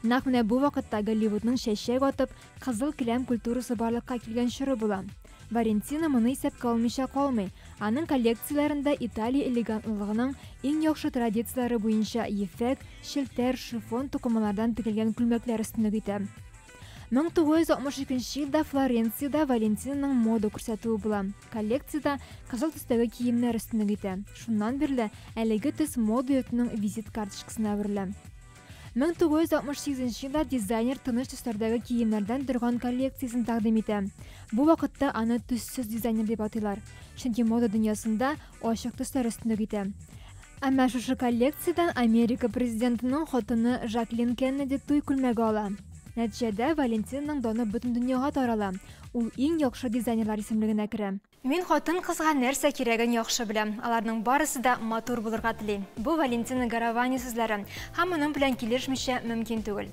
Нәкъ менә бу вакытта Голливудның чәчәк атып, кызыл киләм культурасы барлыкка килгән чоры була. Валентина моны исәпкә алмыйча калмый. Аның коллекцияләрендә Италия элегантлыгының иң яхшы традицияләре буенча ефәк, челтәр, шифон тукымалардан тегелгән күлмәкләр өстенлек итә. 1962 жылда Флоренцияда Валентинаның мода күрсәтүе була. Коллекцияда кызыл төстәге киемнәр өстенлек итә. Шуннан бирле әлеге төс мода йортының визит карточкасына әверелә. 1968 жылда дизайнер тыныч төсләрдәге киемнәрдән торган коллекциясын тәкъдим итә. Бу вакытта аны төссез дизайнер дип атыйлар. Чөнки мода дөньясында ачык төсләр өстенлек итә. Әмма шушы коллекциядан Америка президентының хатыны Жаклин Кеннеди туй күлмәге ала. Нәтиҗәдә Валентинаның даны бөтен дөньяга тарала. Ул иң яхшы дизайнерлар исемлегенә керә. Мин хатын кызга нәрсә кирәген яхшы беләм. Аларның барысы да матур булырга тели. Бу Валентина Гаравани сүзләре. Һәм моның белән килешмичә мөмкин түгел.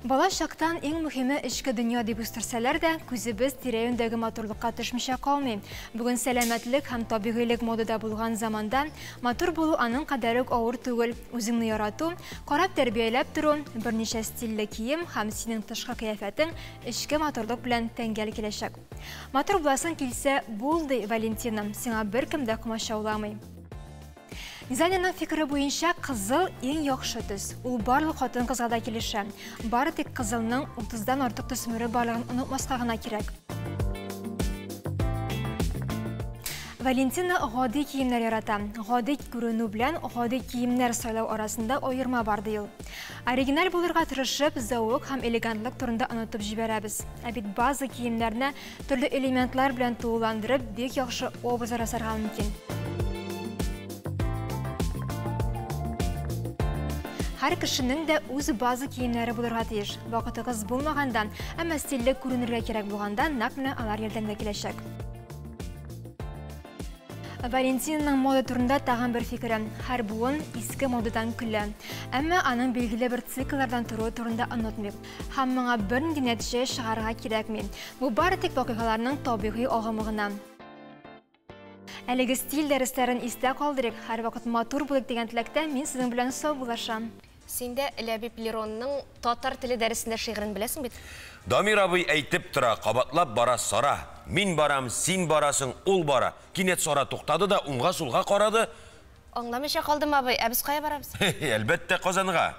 Бала чактан иң мөһиме эчке дөнья дип үстерсәләр дә, күзебез тирә-юньдәге матурлыкка төшмичә калмый. Бүген сәламәтлек һәм табигыйлык модада булган заманда матур булу аның кадәр үк авыр түгел. Үзеңне ярату, карап тәрбияләп тору, берничә стильле кием һәм синең тышкы кыяфәтең эчке матурлык белән тәңгәл киләчәк. Матур буласың килсә, булды Валентина, сиңа беркем дә комачауламый. Дизайнерның фикере буенча кызыл иң яхшы төс. Ул барлык хатын кызга да килешә. Бары тик кызылның 30дан артык төсмере барлыгын онытмаска гына кирәк. Валентина гади киемнәр ярата. Гади күренү белән гади киемнәр сайлау арасында аерма бар ди ул. Оригинал булырга тырышып, зауык һәм элегантлык турында онытып җибәрәбез. Ә бит база киемнәрне төрле элементлар белән тулыландырып, бик яхшы образ ясарга мөмкин. Һәр кешенең дә үз база киемнәре булырга тиеш. Вакытыгыз булмаганда, әмма стильле күренергә кирәк булганда, нәкъ менә алар ярдәмгә киләчәк. Валентинаның мода турында тагын бер фикере. Һәр буын иске модадан көлә. Әмма аның билгеле бер цикллардан тору турында онытмыйк. Һәм моңа бернинди нәтиҗә чыгарырга кирәкми. Бу бары тик вакыйгаларның табигый агымы гына. Әлеге стиль дәресләрен истә калдырыйк. Һәр вакыт матур булыйк дигән теләктә мин сезнең белән саубуллашам. Син дә Ләбиб Леронның татар теле дәресендә шигырен беләсең бит? Дамир абый әйтеп тора, кабатлап бара Сара. Мин барам, син барасың, ул бара. Кинәт Сара туктады да уңга-сулга карады. Аңламыйча калдым абый, ә без кая барабыз? Әлбәттә Казанга.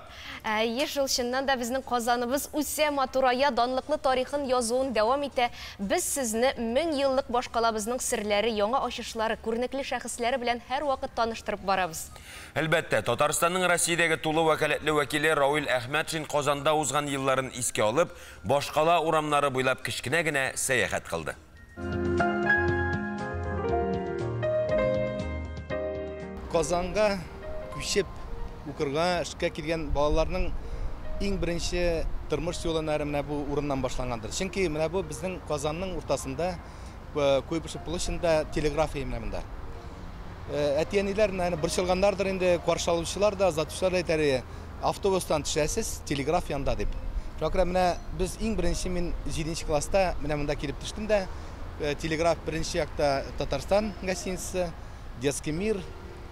Еш чыннан да безнең Казаныбыз үсә, матурая, данлыклы тарихын язуын дәвам итә. Без сезне 1000 еллык башкалабызның серләре, яңа ачышлары, күренекле шәхесләре белән һәр вакыт таныштырып барабыз. Әлбәттә, Татарстанның Россиядәге тулы вәкаләтле вәкиле Рауил Әхмәтшин Казанда узган елларын искә алып, башкала урамнары буйлап кичкенә генә сәяхәт кылды. Казанга күчеп укырга, эшкә килгән балаларның иң беренче тормыш юллары менә бу урыннан башлангандыр. Чөнки менә бу безнең Казанның уртасында, Куйбышев площадында телеграфия менә монда. Әтиәниләр бер чылгандардыр инде, каршы алучылар да, озатучылар әйтәре, автобустан төшәсез, телеграф янда дип. Шакра менә без иң беренче мин 7нче класста менә монда килеп төштем дә, телеграф беренче якта Татарстан гостиницы, Детский мир,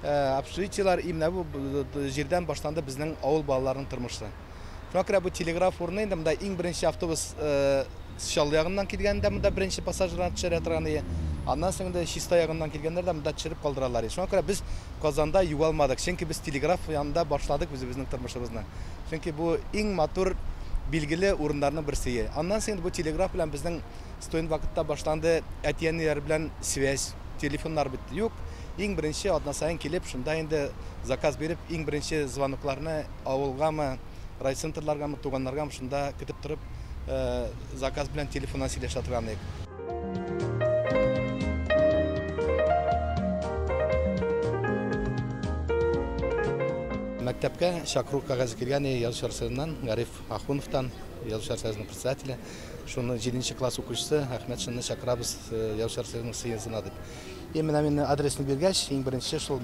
общежитиелар именно бу җирдән башланды безнең авыл балаларының тормышы. Шакра бу телеграф урыны инде монда иң беренче автобус Чаллы ягыннан килгәндә монда беренче пассажирлар төшерә торган иде. Аннан соң да Чиста ягыннан килгәннәр дә монда төшереп калдыралар. Шакра без Казанда югалмадык. Чөнки без телеграф янында башладык безнең тормышыбызны. Чөнки бу иң матур билгеле урыннарның берсе. Аннан соң бу телеграф белән безнең студент вакытта башланды, әтиәннәр белән связь, телефоннар бит юк. Иң беренче атна сайын килеп, шунда инде заказ биреп, иң беренче звонокларны авылгамы, райцентрларгамы, туганнаргамы шунда көтеп торып, заказ белән телефоннан сөйләшә торган идек. Мәктәпкә чакыру кәгазе килгән язучылар союзыннан, Гариф Ахуновтан, язучылар союзының председателе, шуны 7нче класс укучысы Әхмәтшинне чакырабыз язучылар союзының съездына дип. Менә мин адресны биргәч, иң беренче шул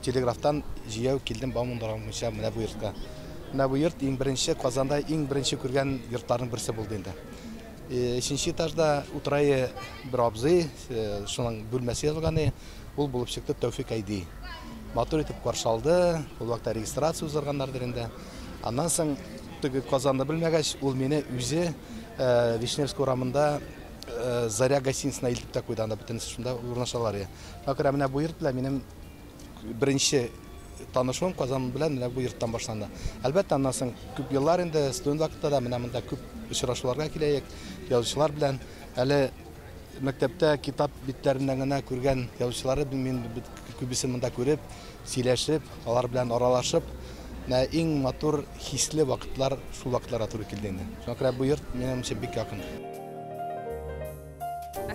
телеграфтан җыяу килдем Баумандарга буенча менә бу йортка. Менә бу йорт иң беренче Казанда иң беренче күргән йортларның берсе булды инде. 3нче этажда утырае бер абзый, шуның бүлмәсе язылган, ул булып чыкты Тәүфик Айди. Матур итеп каршы алды, ул вакытта регистрация узарганнардыр инде. Аннан соң теге Казанны белмәгәч, ул мине үзе Вишневский урамында Заря гостиницасына илтеп тә куйды, анда бөтен шунда урнашалар. Акыра менә бу йорт белән минем беренче танышуым Казан белән менә бу йорттан башланды. Әлбәттә, аннан соң күп еллар инде студент вакытта да менә монда күп очрашуларга киләек, язучылар белән. Әле мәктәптә китап битләреннән генә күргән язучылары мин күбесен монда күреп, сөйләшеп, алар белән аралашып, иң матур хисле вакытлар шул вакытларга туры килде инде. Шуңа күрә бу йорт минем өчен бик якын.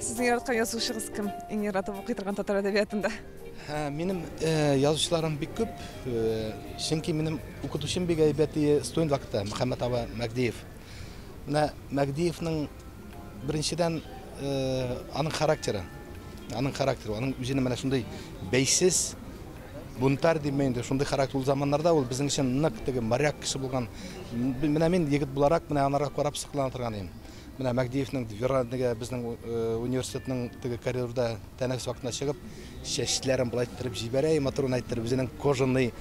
Сезнең яраткан язучыгыз кем? Иң яратып укый торган татар әдәбиятында? Минем язучыларым бик күп. Чөнки минем укытучым бик әйбәт студент вакытта Мөхәммәд аба Мәгдиев. Менә Мәгдиевның беренчедән аның характеры, аның үзенең менә шундый бәйсез бунтар димәйдә, шундый характер ул заманнарда ул безнең өчен нык теге моряк кеше булган. Менә мин егет буларак менә анарга карап сыклана торган идем. Менә Мәгдиевның безнең университетның теге коридорда тәнәфес вакытында чыгып, чәчләрен булай иттереп җибәрә, матурын әйттереп, үзенең кожаный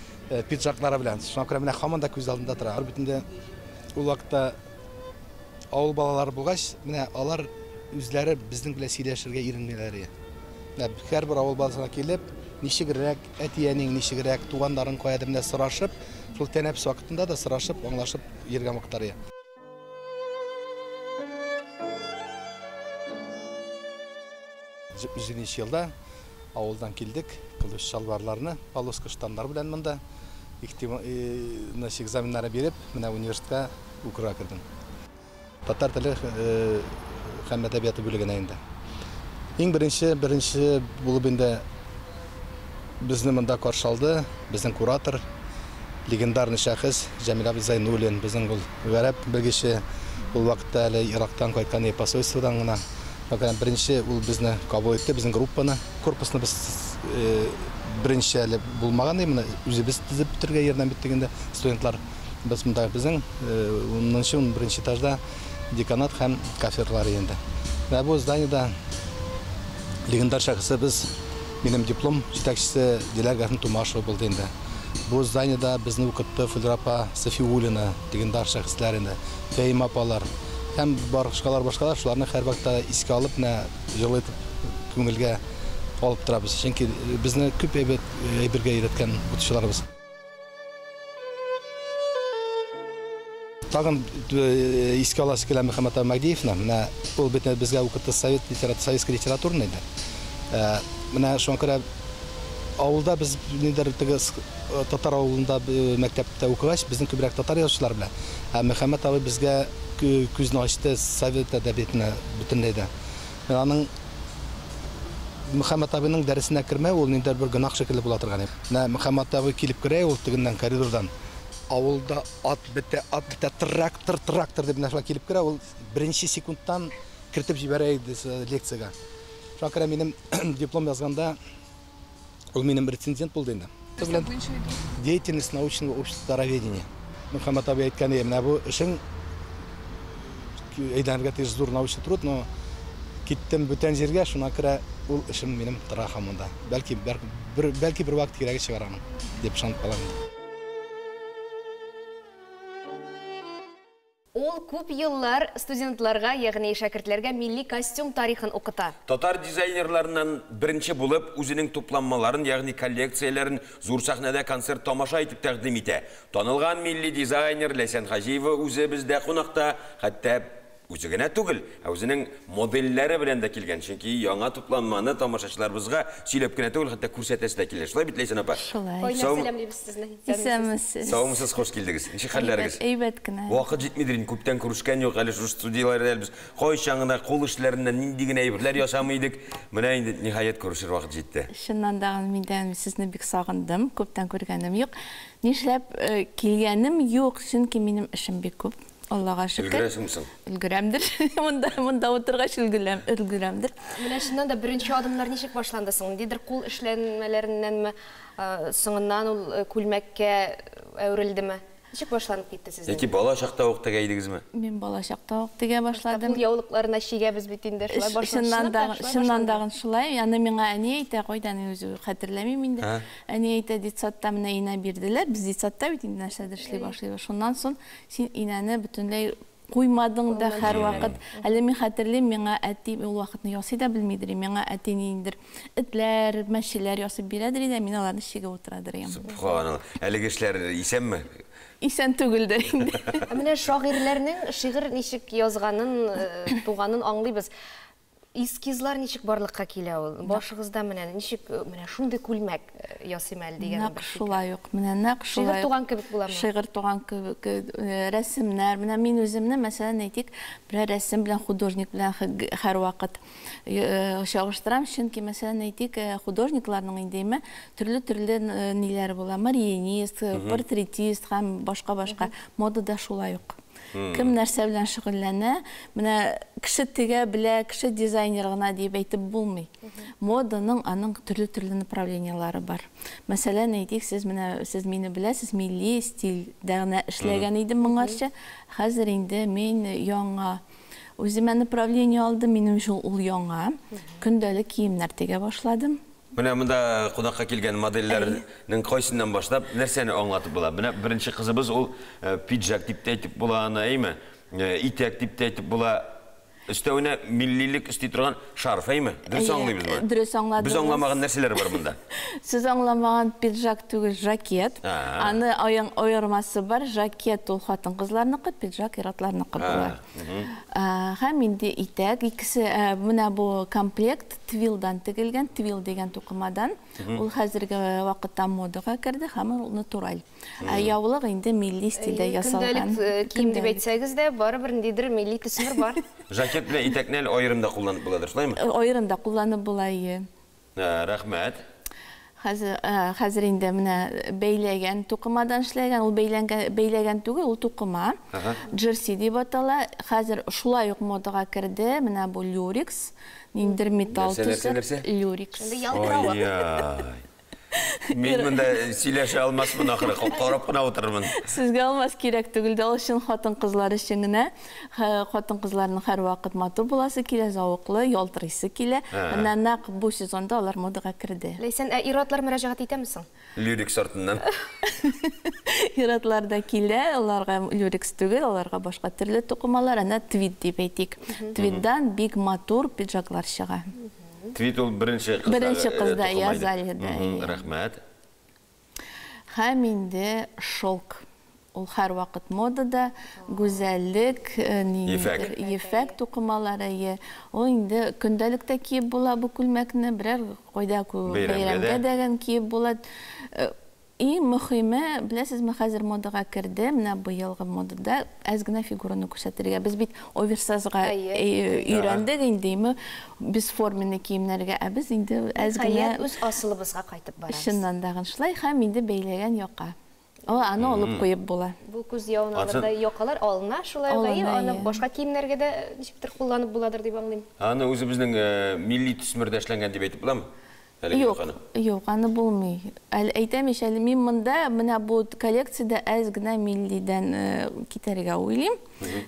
пиджаклары белән. Шуңа күрә менә һаман да күз алдында тора. Битендә ул вакытта авыл балалары булгач, менә алар үзләре безнең белән сөйләшергә иренмиләр. Менә һәрбер авыл баласына килеп, ничегрәк, әтиянең ничегрәк, туганнарын кая дип сорашып, шул тәнәфес вакытында да сорашып, аңлашып йөргән вакытлары. 70 елда авылдан килдек, кылыч шалбарларны, полоска штаннар белән монда экзаменнары биреп, менә университетка укырга кирдем. Татар теле һәм әдәбияты бүлегенә инде. Иң беренче булып инде безне монда каршы алды, безнең куратор, легендарный шәхес Җәмил Зайнуллин, безнең ул гарәп белгече, ул вакытта әле Ирактан кайткан посольстводан гына. Беренче ул безне кабул итте, безнең группаны, корпусны без беренче әле булмаган именно үзебез тизеп битергә ярдәм иттегендә студентлар. Без монда безнең 10-11 этажда деканат һәм кафедралары инде. Менә бу зданиедә легендар шәхесебез, минем диплом җитәкчесе Диләр Тумашева булды инде. Бу зданиедә безне укытты Фулрапа Сафиуллина, легендар шәхесләр инде. Фәйма апалар һәм башкалар шуларны һәр вакытта искә алып, җылы күңелгә алып торабыз. Чөнки безне күп әйбергә өйрәткән укытучыларыбыз. Тагын искә аласы килә Мөхәммәд Мәгдиевны, менә ул бит безгә укытты советский литератураны иде. Менә шуңа күрә авылда без нидер теге татар авылында мәктәптә укыгач, безнең күбрәк татар язучылар белән. Мөхәммәд абый безгә күзне ачты совет әдәбиятына бөтенләй дә. Аның Мөхәммәд абыйның дәресенә кермәү ул нидер бер гынах шикелле була торган. Менә Мөхәммәд абый килеп керә, ул тегеннән коридордан авылда ат бетә трактор дип нәрсә килеп керә, ул беренче секундтан кертеп җибәрә иде лекциягә. Шуңа күрә минем диплом язганда ул минем рецензент булды инде. Деятельность научного обществоведения. Мөхәммәд абый әйткән, менә бу эшең әйдәнергә тиеш зур научный труд, но киттем бүтән җиргә, шуңа күрә ул эшем минем тора һаманда. Бәлки бер вакыт кирәге чыгарам дип ышанып калам. Ул күп еллар студентларга, ягъни шәкертләргә милли костюм тарихын укыта. Татар дизайнерларынан беренче булып үзенең тупланмаларын, ягъни коллекцияләрен зур сәхнәдә концерт тамаша итеп тәкъдим итә. Танылган милли дизайнер Ләйсән Хаҗиева үзе бездә кунакта, хәтта үзе генә түгел, үзенең модельләре белән дә килгән. Чөнки яңа тупланманы тамашачыларыбызга сөйләп кенә түгел, хәтта күрсәтәсе дә килә. Шулай бит, Ләйсән апа? Шулай. Сәламлыйбыз сезне. Саумсыз, хош килдегез. Ничек хәлләрегез? Әйбәт кенә. Вакыт җитмидер, күптән күрешкән юк, әле шушы студияларда без кайчан гына кул эшләреннән нинди генә әйберләр ясамый идек. Менә инде ниһаять күрешер вакыт җитте. Шуннан да миндән сезне бик сагындым, күптән күргәнем юк. Нишләп килгәнем юк, чөнки минем эшем бик күп. Аллага шөкер. Өлгерәсеңсең. Өлгерәмдер. Монда утыргач өлгерәмдер. Менә шуннан да беренче адымнар ничек башланды соң? Дидер кул эшләнмәләреннәнме, соңыннан ул күлмәккә әверелдеме? Ничек башланып китте сезнең? Яки бала чакта ук тегәйдегезме? Мин бала чакта ук тегә башладым. Кул яулыкларына чигәбез бит инде, шулай башланды. Шуннан да шулай. Яны миңа әни әйтә, кайдан үзе хәтерләмим инде. Әни әйтә, детсадта менә инә бирделәр. Без детсадта бит инде нәрсәдер эшли башлыйбыз. Шуннан соң син инәне бөтенләй Куймадың да һәр вакыт. Әле мин хәтерлим, миңа әти ул вакытны ясый да белмидер. Миңа әти ниндер этләр, мәшеләр ясап бирәдер иде, мин аларны чигә утырадыр идем. Субханалла. Әлеге эшләр исәнме? Исән түгелдер инде. Менә шагыйрьләрнең шигырь ничек язганын, туганын аңлыйбыз. Эскизлар ничек барлыкка килә ул? Башыгызда менә ничек менә шундый күлмәк ясыйм әле дигән бер шик. Шулай ук, менә нәкъ шулай. Шигырь туган кебек буламы? Шигырь туган кебек, рәсемнәр. Менә мин үземне, мәсәлән, әйтик, бер рәсем белән художник белән һәр вакыт чагыштырам, чөнки мәсәлән, әйтик, художникларның инде төрле ниләре була, марионист, портретист һәм башка модада шулай ук. Кем нәрсә белән шөгыльләнә, менә кеше тегә белә, кеше дизайнер гына дип әйтеп булмый. Моданың аның төрле направлениялары бар. Мәсәлән, әйтик, сез мине беләсез, милли стильдә генә эшләгән идем моңарча. Хәзер инде мин яңа үземә направление алдым, минем шул ул яңа. Көндәлек киемнәр тегә башладым. Менә монда кунакка килгән модельләрнең кайсыннан башлап нәрсәне аңлатып була? Менә беренче кызыбыз ул пиджак дип әйтеп була, әйме? Итәк дип әйтеп була. Өстәвенә миллилек өсти торган шарф, әйме? Дөрес аңлыйбызмы? Дөрес аңладыгыз. Без аңламаган нәрсәләр бар монда. Сез аңламаган пиджак түгел, жакет. Аны аермасы бар. Жакет ул хатын-кызларныкы, пиджак ир-атларныкы була. Һәм инде итәк, икесе менә бу комплект твилдан тегелгән, твил дигән тукымадан. Ул хәзерге вакытта модага керде, һәм ул натураль. Яулык инде милли стильдә ясалган. Көндәлек кием дип әйтсәгез дә, барыбер ниндидер милли төсмер бар. Жакет белән итәкне аерымда кулланып буладыр, шулаймы? Аерымда кулланып була. Рәхмәт. Хәзер инде менә бәйләгән тукымадан эшләгән, ул бәйләгән түгел, ул тукыма. Джерси дип атала. Хәзер шулай ук модага керде. Менә бу люрекс, ниндер металл төсе. Люрекс. Мен монда сөйләшә алмасмын ахыры, карап кына утырырмын. Сезгә алмас кирәк түгел, ул өчен хатын-кызлар өчен генә. Хатын-кызларның һәр вакыт матур буласы килә, зауыклы, ялтырыйсы килә. Менә нәкъ бу сезонда алар модага керде. Ләйсән, ир-атлар мөрәҗәгать итәмисең? Люрекс артыннан. Ир-атлар да килә, аларга люрекс түгел, аларга башка төрле тукымалар, ана твид дип әйтик. Твиддан бик матур пиджаклар чыга. Твит ул беренче кызда язалыда. Рәхмәт. Һәм инде шелк. Ул һәр вакыт модада, гүзәллек, ефәк тукымалары. Ул инде көндәлектә киеп була бу күлмәкне, берәр кайда бәйрәмгә дәгән киеп була. И мөһиме, беләсезме, хәзер модага керде, менә быелгы модада әз генә фигураны күрсәтергә. Без бит оверсайзга өйрәндек инде, без форменный киемнәргә, без инде әз генә үз асылыбызга кайтып барабыз. Шуннан да шулай, һәм инде бәйләгән яка. Аны алып куеп була. Бу күз яуналарда якалар алына, шулай аны башка киемнәргә дә ничектер кулланып буладыр дип аңлыйм. Аны үзебезнең милли төсмердә эшләнгән дип әйтеп буламы? Юк, аны булмый. Әйтәм иш, әле мин монда менә бу коллекциядә әз генә миллидән китәргә уйлыйм.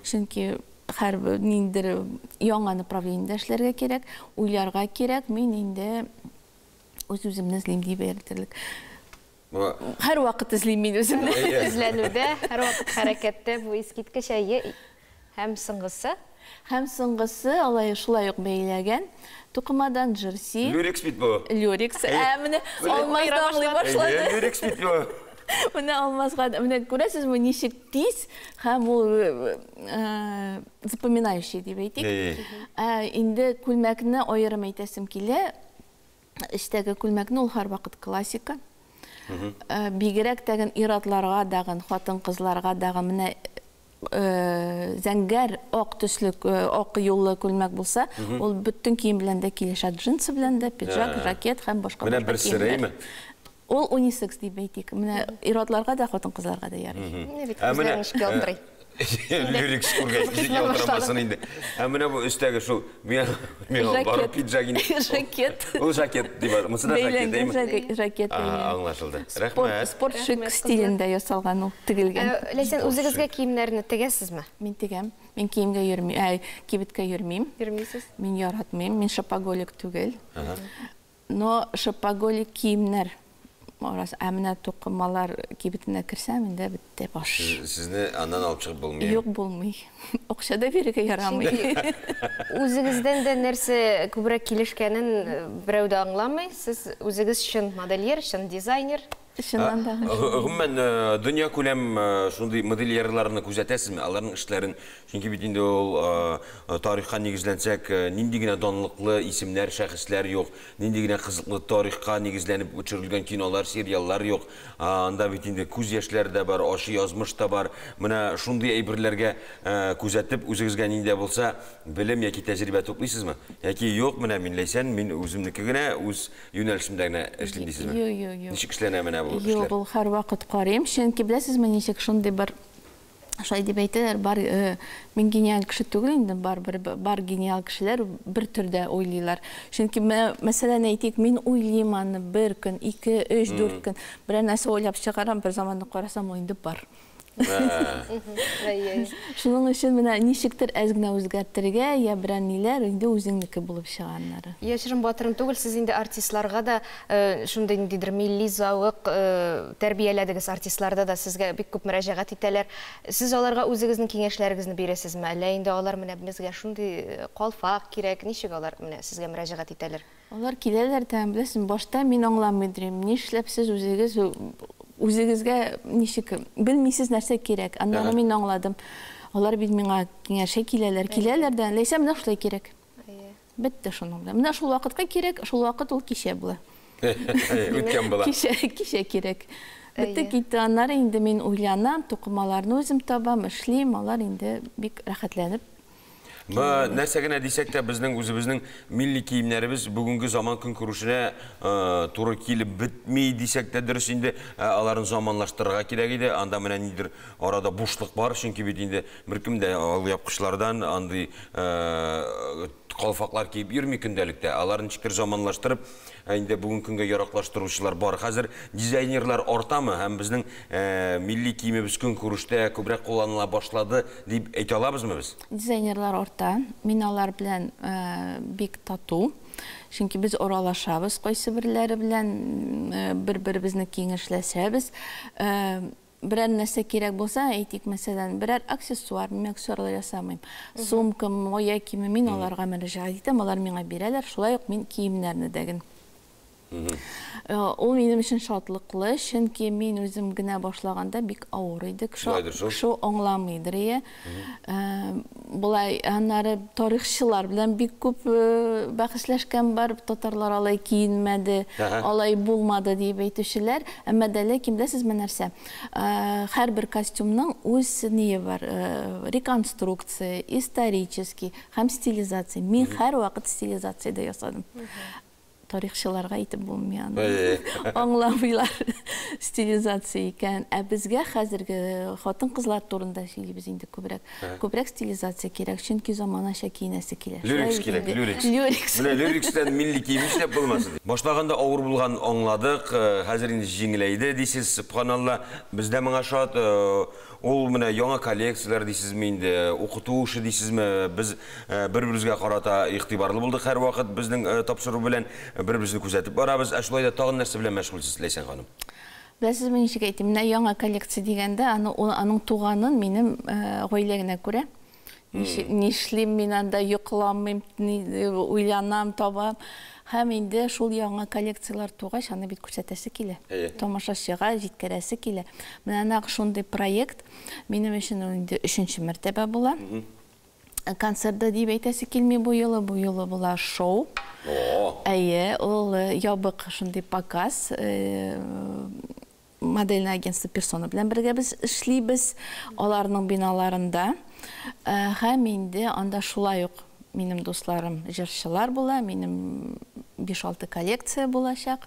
Чөнки һәр ниндер яңа направлениедә эшләргә кирәк, уйларга кирәк. Мин инде үземне эзлим дип әйтерлек. Һәр вакыт эзлим мин үземне. Эзләнүдә, һәр вакыт хәрәкәттә бу искиткеч һәм соңгысы. Һәм соңгысы алай шулай ук бәйләгән. Тукымадан джерси. Люрекс бит бу. Люрекс. Менә алмаздан аңлый башлады. Люрекс бит бу. Менә алмазга, менә күрәсезме, ничек тиз һәм ул запоминающий дип әйтик. Инде күлмәкне аерым әйтәсем килә. Эштәге күлмәкне ул һәр вакыт классика. Бигрәк тәгән ир-атларга дагын, хатын-кызларга дагын менә зәңгәр ак төсле, ак юллы күлмәк булса, ул бөтен кием белән дә килешә, джинсы белән дә, пиджак, жакет һәм башка киемнәр. Менә бер сырыймы? Ул унисекс дип әйтик. Менә ир-атларга да, хатын-кызларга да ярый. Менә бит Люрекс күргәч, ялтырамасын инде. Менә бу өстәге шул, миңа бар пиджак инде. Жакет. Ул жакет дип бар. Монда жакет дейме? Жакет. Аңлашылды. Рәхмәт. Спортшик стилендә ясалган ул, тегелгән. Ләйсән, үзегезгә киемнәрне тегәсезме? Мин тегәм. Мин киемгә йөрмим, кибеткә йөрмим. Йөрмисез? Мин яратмыйм, мин шопоголик түгел. Но шопоголик киемнәр Әміне тоқымалар кебітіне кірсәм, енді бітті баш. Сізні аннан алып шығып болмай? Yok, болмай. Оқшада береге ярамай. Өзіңізден де нәрсе көбірек келішкенін біреуді аңламай, сіз өзіңіз шын модельер, шын дизайнер? Ғыммен дүния көлем шындай модельерларыны көзәтәсізме? Аларының ішлерін, çünkü бетінде ол тарихқа негізленсек, нендегіне донлықлы исімлер, шәхіслер yok, нендегіне қызықлы тарихқа негізленіп өчірілген кинолар, сериаллар yok. Анда бетінде көз яшілер де бар, ашы язмыш та бар. Мына шындай әйбірлерге көзәтіп, өзіңізге ненде болса, білім яки тәжірибе топлайсызмы? Яки yok, мына менлейсен, мен өзімдікі гіне, өз юнәлішімдегіне әшлім дейсізмі? Нешік кішілеріне мына бұл кішілер? Бұл қар вақыт қарайым. Шенке білесіз, мен нешек шындай бар, шай деп әйтелер, бар, мен гениал кіші түгіл, енді бар гениал кішілер бір түрде ойлайлар. Шенке мәселен әйтек, мен ойлайым аны бір күн, 2, 3, 4 күн, бір нәрсе ойлап шығарам, бір заманды қарасам ойынды бар. Шының үшін мына нешіктір әзгіна өзгәрттірге, я бірән нелер енді өзіңдікі болып шығанлары. Ешірім батырым түгіл, сіз енді артистларға да шындай дедір милли зауық тәрбиеләдігіз артистларда да сізге бек көп мәрәжәғат етелер. Сіз оларға өзіңіздің кеңешлеріңізді бересіз ме? Әлі енді олар міне бізге шындай қалфақ керек, нешік олар сізге мәрәжәғат етелер? Олар келелер тән білесің, башта мен аңламайдырым, не ішләп сіз өзіңізге нешік білмейсіз нәрсе керек. Анданы мен аңладым. Олар бит меңа кеңеше келелерден, лейсе мына шулай керек. Бітті шының білем. Мына шул вақытқа керек, шул вақыт ол кеше бұла. Өткен бұла. Кеше керек. Бітті кетті анар, енді мен ойланам, тоқымаларын өзім табам, ішлейм, олар енді бек рахатланып. Нәрсәгіне десек те біздің өзіміздің милли киімлеріміз бүгінгі заман күн көрушіне туры келіп бітмей десек те дұрыс енді аларын заманлаштырға керек еді. Анда мына недір арада бушлық бар, çünkü бетінде біркімде алыяпқышлардан андай қалфақлар кейіп үрмей күнделікте. Аларын шікір заманлаштырып, әйінде бүгін күнге ярақлаштырушылар бар. Қазір дизайнерлар ортамы, әм біздің милли киіміміз күн көріште көбірек қоланыла башлады deyip әйте алабыз мы біз? Дизайнерлар орта. Мен алар білән бек тату. Çünkü biz оралашабыз, қойсы бірлері білән бір-бірімізні кеңешләсәбіз. Бірәр нәрсе керек болса, әйтек мәселен, бірәр аксессуар, мен аксессуарлар жасамайым. Сумкам, оя киімі, мен оларға мәрәжәғат етем, олар меңа берәлер, шулай ук мен киімнәрні дәгін. Ол менің үшін шатлықлы, çünkü мен өзім гіне башлағанда бик ауыр еді, кіші аңламайдыр. Бұлай, анары тарихшылар білән бик көп бәқішләшкен бар, татарлар алай киінмәді, алай болмады deyip әйтушілер. Әмі дәлі, кім білесіз мен нәрсе? Hər бір костюмның өз нее бар, реконструкция, исторический, һәм стилизация. Мен hər вақыт стилизацияда ясадым. Тарихшыларға айтып болмайан. Аңламайлар стилизация екен. Бізге қазіргі қатын қызлар турында сөйлейбіз енді көбірек стилизация керек. Çünkü заманаша киінесі келер. Лирикс керек, лирикс. Лирикстен милли киіміш деп болмасын. Башлағанда ауыр болған аңладық, қазір енді жеңілейді дейсіз. Субханалла, бізде мыңа шат, ол мына яңа коллекциялар дейсіз ме енді, оқыту ұшы дейсіз ме, біз бір-бірізге қарата иқтибарлы болдық әр уақыт біздің тапсыру білән бір-бірізді күзәтіп барабыз. Әшілайда тағын нәрсе білән мәшғүлсіз, Лейсен ханым? Біләсіз мен ішіге айтайым, мына яңа коллекция дегенде, аның туғанын менің ғойлегіне көре. Нешлейм мен анда йоқыламайм, ойланам, табам. Һәм инде шул яңа коллекциялар туғаш, аны бит күрсәтәсе килә. Тамашачыга җиткерәсе килә. Менә нәкъ шундый проект минем өчен инде 3нче мәртәбә була. Концертта дип әйтәсе килми бу юлы була шоу. Әйе, ул ябык шундый показ. Модельное агентство персона белән бергә без эшлибез аларның биналарында. Һәм инде анда шулай ук минем дусларым җырчылар була, минем 5-6 коллекция булачак.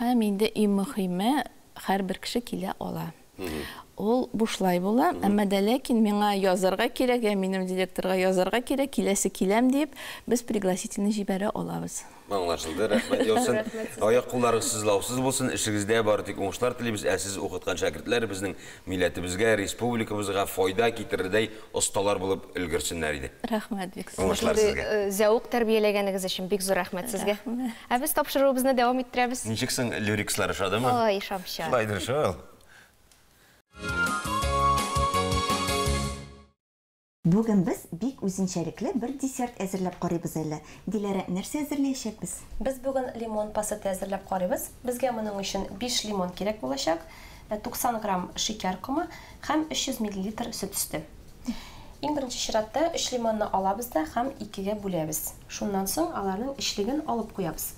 Һәм инде иң мөһиме һәр бер кеше килә ала. Ол бушлай була, әмма дә ләкин миңа язарга кирәк, минем директорга язарга кирәк, киләсе киләм дип, без пригласительный җибәрә алабыз. Аңлашылды, рәхмәт Яусын. Аяк кулларыгыз сызлаусыз булсын, эшегездә бары тик уңышлар телибез. Сез укыткан шәкертләр безнең милләтебезгә, республикабызга файда китерердәй осталар булып өлгерсеннәр иде. Рәхмәт бик. Уңышлар сезгә. Зәук тәрбияләгәнегез өчен бик зур рәхмәт сезгә. Ә без тапшыруыбызны дәвам иттерәбез. Ничек соң лирикслар ошадымы? Ой, шамча. Байдыр шул. Бүген без бик үзенчәлекле бер десерт әзерләп карыйбыз әле. Диләрә, нәрсә әзерләячәкбез? Без бүген лимон пасты әзерләп карыйбыз. Безгә моның өчен 5 лимон кирәк булачак, 90 грамм шикәр комы һәм 300 мл сөт өсте. Иң беренче чиратта 3 лимонны алабыз да һәм 2гә бүләбез. Шуннан соң аларның ичлеген алып куябыз.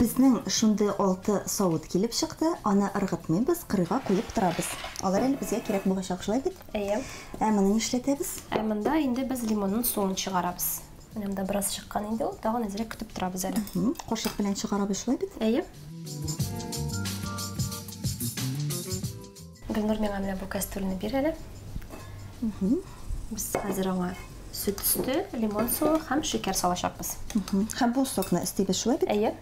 Безнең шунда 6 савыт килеп чыкты, аны ыргытмыйбыз, кырыга куеп торабыз. Алар әле безгә кирәк булачак шулай бит? Әйе. Моны нишләтәбез? Монда инде без лимонның суын чыгарабыз. Менә монда бераз чыккан инде ул, тагын әзрәк көтеп торабыз әле. Кошык белән чыгарабыз шулай бит? Әйе. Гөлнур миңа менә бу кастрюльне бир әле. Без хәзер аңа сөт өсте, лимон суы һәм шикәр салачакбыз. Һәм бу сокны истибез шулай бит? Әйе.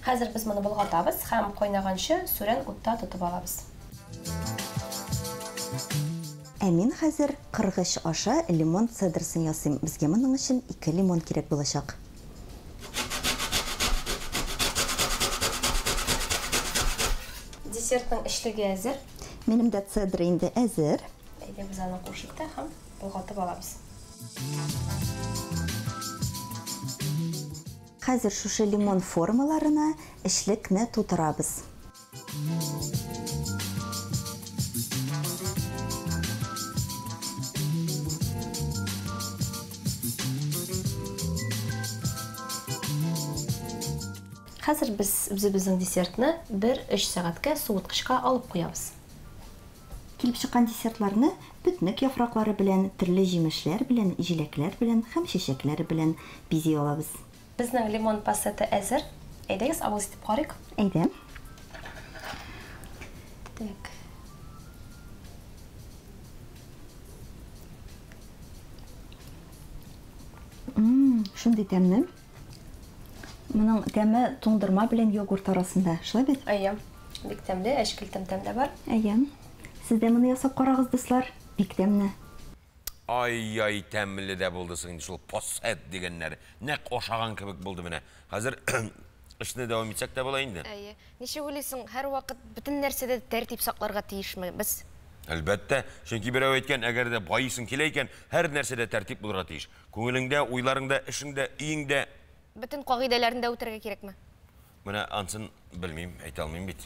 Хәзер без моны болгатабыз һәм кайнаганчы сүрән утта тотып алабыз. Мин хәзер кыргыч аша лимон цедрсын ясыйм. Безгә моның өчен 2 лимон кирәк булачак. Десертның эшлеге әзер. Минем дә цедра инде әзер. Әйдә без аны кушыйк та һәм болгатып алабыз. Хәзер шушы лимон формаларына эшлекне тутырабыз. Хәзер без үзебезнең десертны 1-3 сәгатькә суыткычка алып куябыз. Килеп чыккан десертларны бүтнек яфраклары белән, төрле җимешләр белән, җиләкләр белән һәм чәчәкләр белән бизи алабыз. Безнең лимон пасты әзер. Әйдәгез, авыз итеп карыйк. Әйдә. Так. Шундый тәмле. Моның тәме туңдырма белән йогурт арасында, шулай бит? Әйе. Бик тәмле, әшкел тәм дә бар. Әйе. Сез дә моны ясап карагыз, дуслар. Бик тәмле. Ай, тәмле дә булды син шул пасет дигәннәр. Нәк ошаган кебек булды менә. Хәзер эшне дәвам итсәк тә була инде. Әйе. Ничек уйлыйсың, һәр вакыт бөтен нәрсәдә тәртип сакларга тиешме без? Әлбәттә, чөнки берәү әйткән, әгәр дә байысын килә икән, һәр нәрсәдә тәртип булырга тиеш. Күңелеңдә, уйларыңда, эшеңдә, өеңдә Бөтен кагыйдәләрендә үтәргә кирәкме? Менә ансын белмим, әйтә алмыйм бит.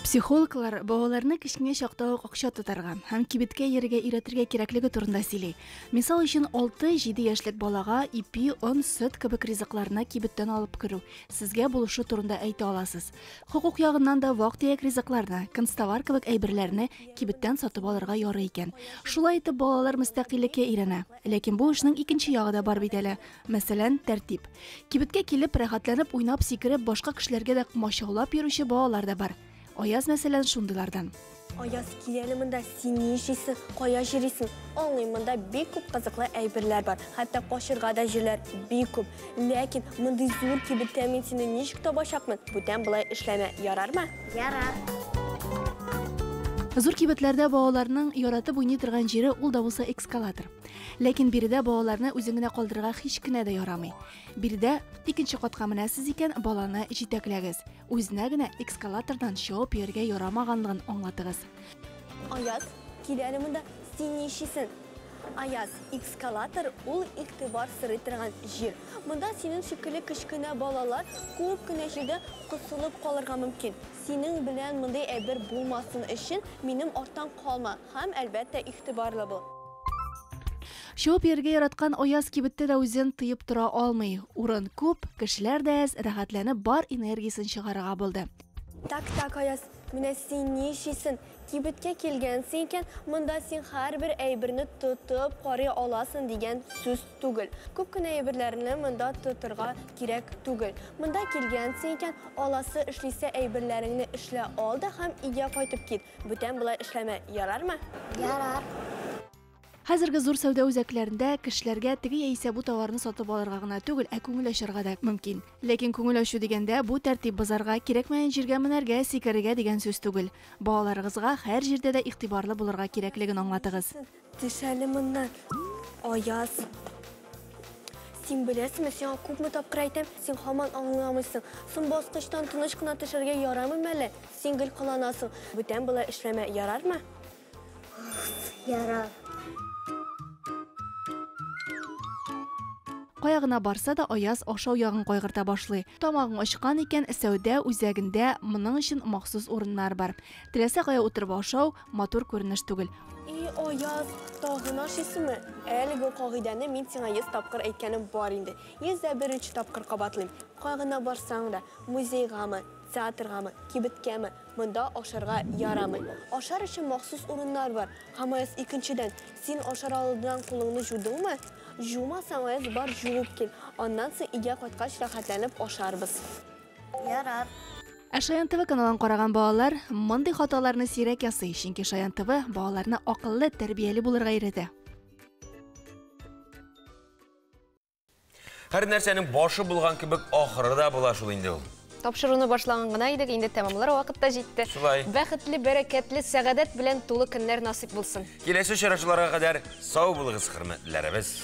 Психологлар балаларны кичкенә чакта ук акча тотарга һәм кибеткә йөрергә өйрәтергә кирәклеге турында сөйли. Мисал өчен 6-7 яшьлек балага ипи, он, сөт кебек ризыкларны кибеттән алып керү сезгә булышы турында әйтә аласыз. Хукук ягыннан да вак-төяк ризыкларны, констовар кебек әйберләрне кибеттән сатып алырга ярый икән. Шулай итеп балалар мөстәкыйльккә өйрәнә. Ләкин бу эшнең икенче ягы да бар бит әле. Мәсәлән, тәртип. Кибеткә килеп, рәхәтләнеп, уйнап, сикереп, башка кешеләргә дә машаулап йөрүче балалар да бар. Аяз мәсәлән шундыйлардан. Аяз киләле монда син ни эшлисең, кая йөрисең? Аңлый, монда бик күп кызыклы әйберләр бар. Хәтта кашырга да җирләр бик күп. Ләкин мондый зур кибеттә мин сине ничек табачакмын? Бүтән булай эшләмә, ярармы? Ярар. Зур кибетләрдә балаларның яратып уйный торган җире ул да булса эскалатор. Ләкин биредә балаларны үзеңгә калдырырга һич кенә дә ярамый. Биредә икенче катка менәсез икән, баланы җитәкләгез. Үзенә генә эскалатордан чыгып йөргә ярамаганлыгын аңлатыгыз. Аяз, киләле монда син ни эшлисең? Аяз, эскалатор ул игътибар сырый торган җир. Монда синең шикелле кечкенә балалар күп кенә җирдә кысылып калырга мөмкин. Синең белән мондай әйбер булмасын өчен минем арттан калма һәм әлбәттә игътибарлы бул. Шоу берге яраткан Аяз кибетте дә үзен тыеп тора алмый. Урын күп, кешеләр дә әз, рәхәтләнеп бар энергиясын чыгарырга булды. Так, Аяз, менә син ни эшлисең? Кибеткә килгәнсең икән, монда син һәрбер әйберне тотып карый аласың дигән сүз түгел. Күп кенә әйберләрне монда тотырга кирәк түгел. Монда килгәнсең икән, аласы эшлисә әйберләреңне эшлә ал да һәм өйгә кайтып кит. Бүтән булай эшләмә, ярармы? Ярар. Хәзерге зур сәүдә үзәкләрендә кешеләргә теге яисә бу товарны сатып алырга гына түгел, ә күңел ачарга да мөмкин. Ләкин күңел ачу дигәндә бу тәртип базарга, кирәкмәгән җиргә менәргә, сикерергә дигән сүз түгел. Балаларыгызга һәр җирдә дә игътибарлы булырга кирәклеген аңлатыгыз. Тишәле моннан. Аяз. Син беләсеңме, сиңа күпме тапкыр әйтәм, син һаман аңламыйсың. Соң баскычтан тыныч кына төшәргә ярамый әле? Син гел кыланасың. Бүтән булай эшләмә, ярармы? Ярар. Кая гына барса да Аяз ашау ягын кайгырта башлый. Тамагың ачкан икән, сәүдә үзәгендә моның өчен махсус урыннар бар. Теләсә кая утырып ашау матур күренеш түгел. Аяз, тагын ашыйсыңмы? Әлеге кагыйдәне мин сиңа 100 тапкыр әйткәнем бар инде. 101-нче тапкыр кабатлыйм. Кая гына барсаң да, музейгамы, театргамы, кибеткәме, монда ашарга ярамый. Ашар өчен махсус урыннар бар. Һәм Аяз, икенчедән, син ашар алдыннан кулыңны жудыңмы? Жумасаң, Аяз, бар жуып кил. Аннан соң өйгә кайткач рәхәтләнеп ашарбыз. Ярар. Шаян ТВ каналын караган балалар мондый хаталарны сирәк ясый, чөнки Шаян ТВ балаларны акыллы, тәрбияле булырга өйрәтә. Һәр нәрсәнең башы булган кебек ахыры да була шул инде ул. Тапшыруны башлаган гына идек, инде тәмамлар вакытта җитте. Бәхетле, бәрәкәтле, сәгадәт белән тулы көннәр насыйп булсын. Киләсе очрашуларга кадәр сау булыгыз, хөрмәтләребез.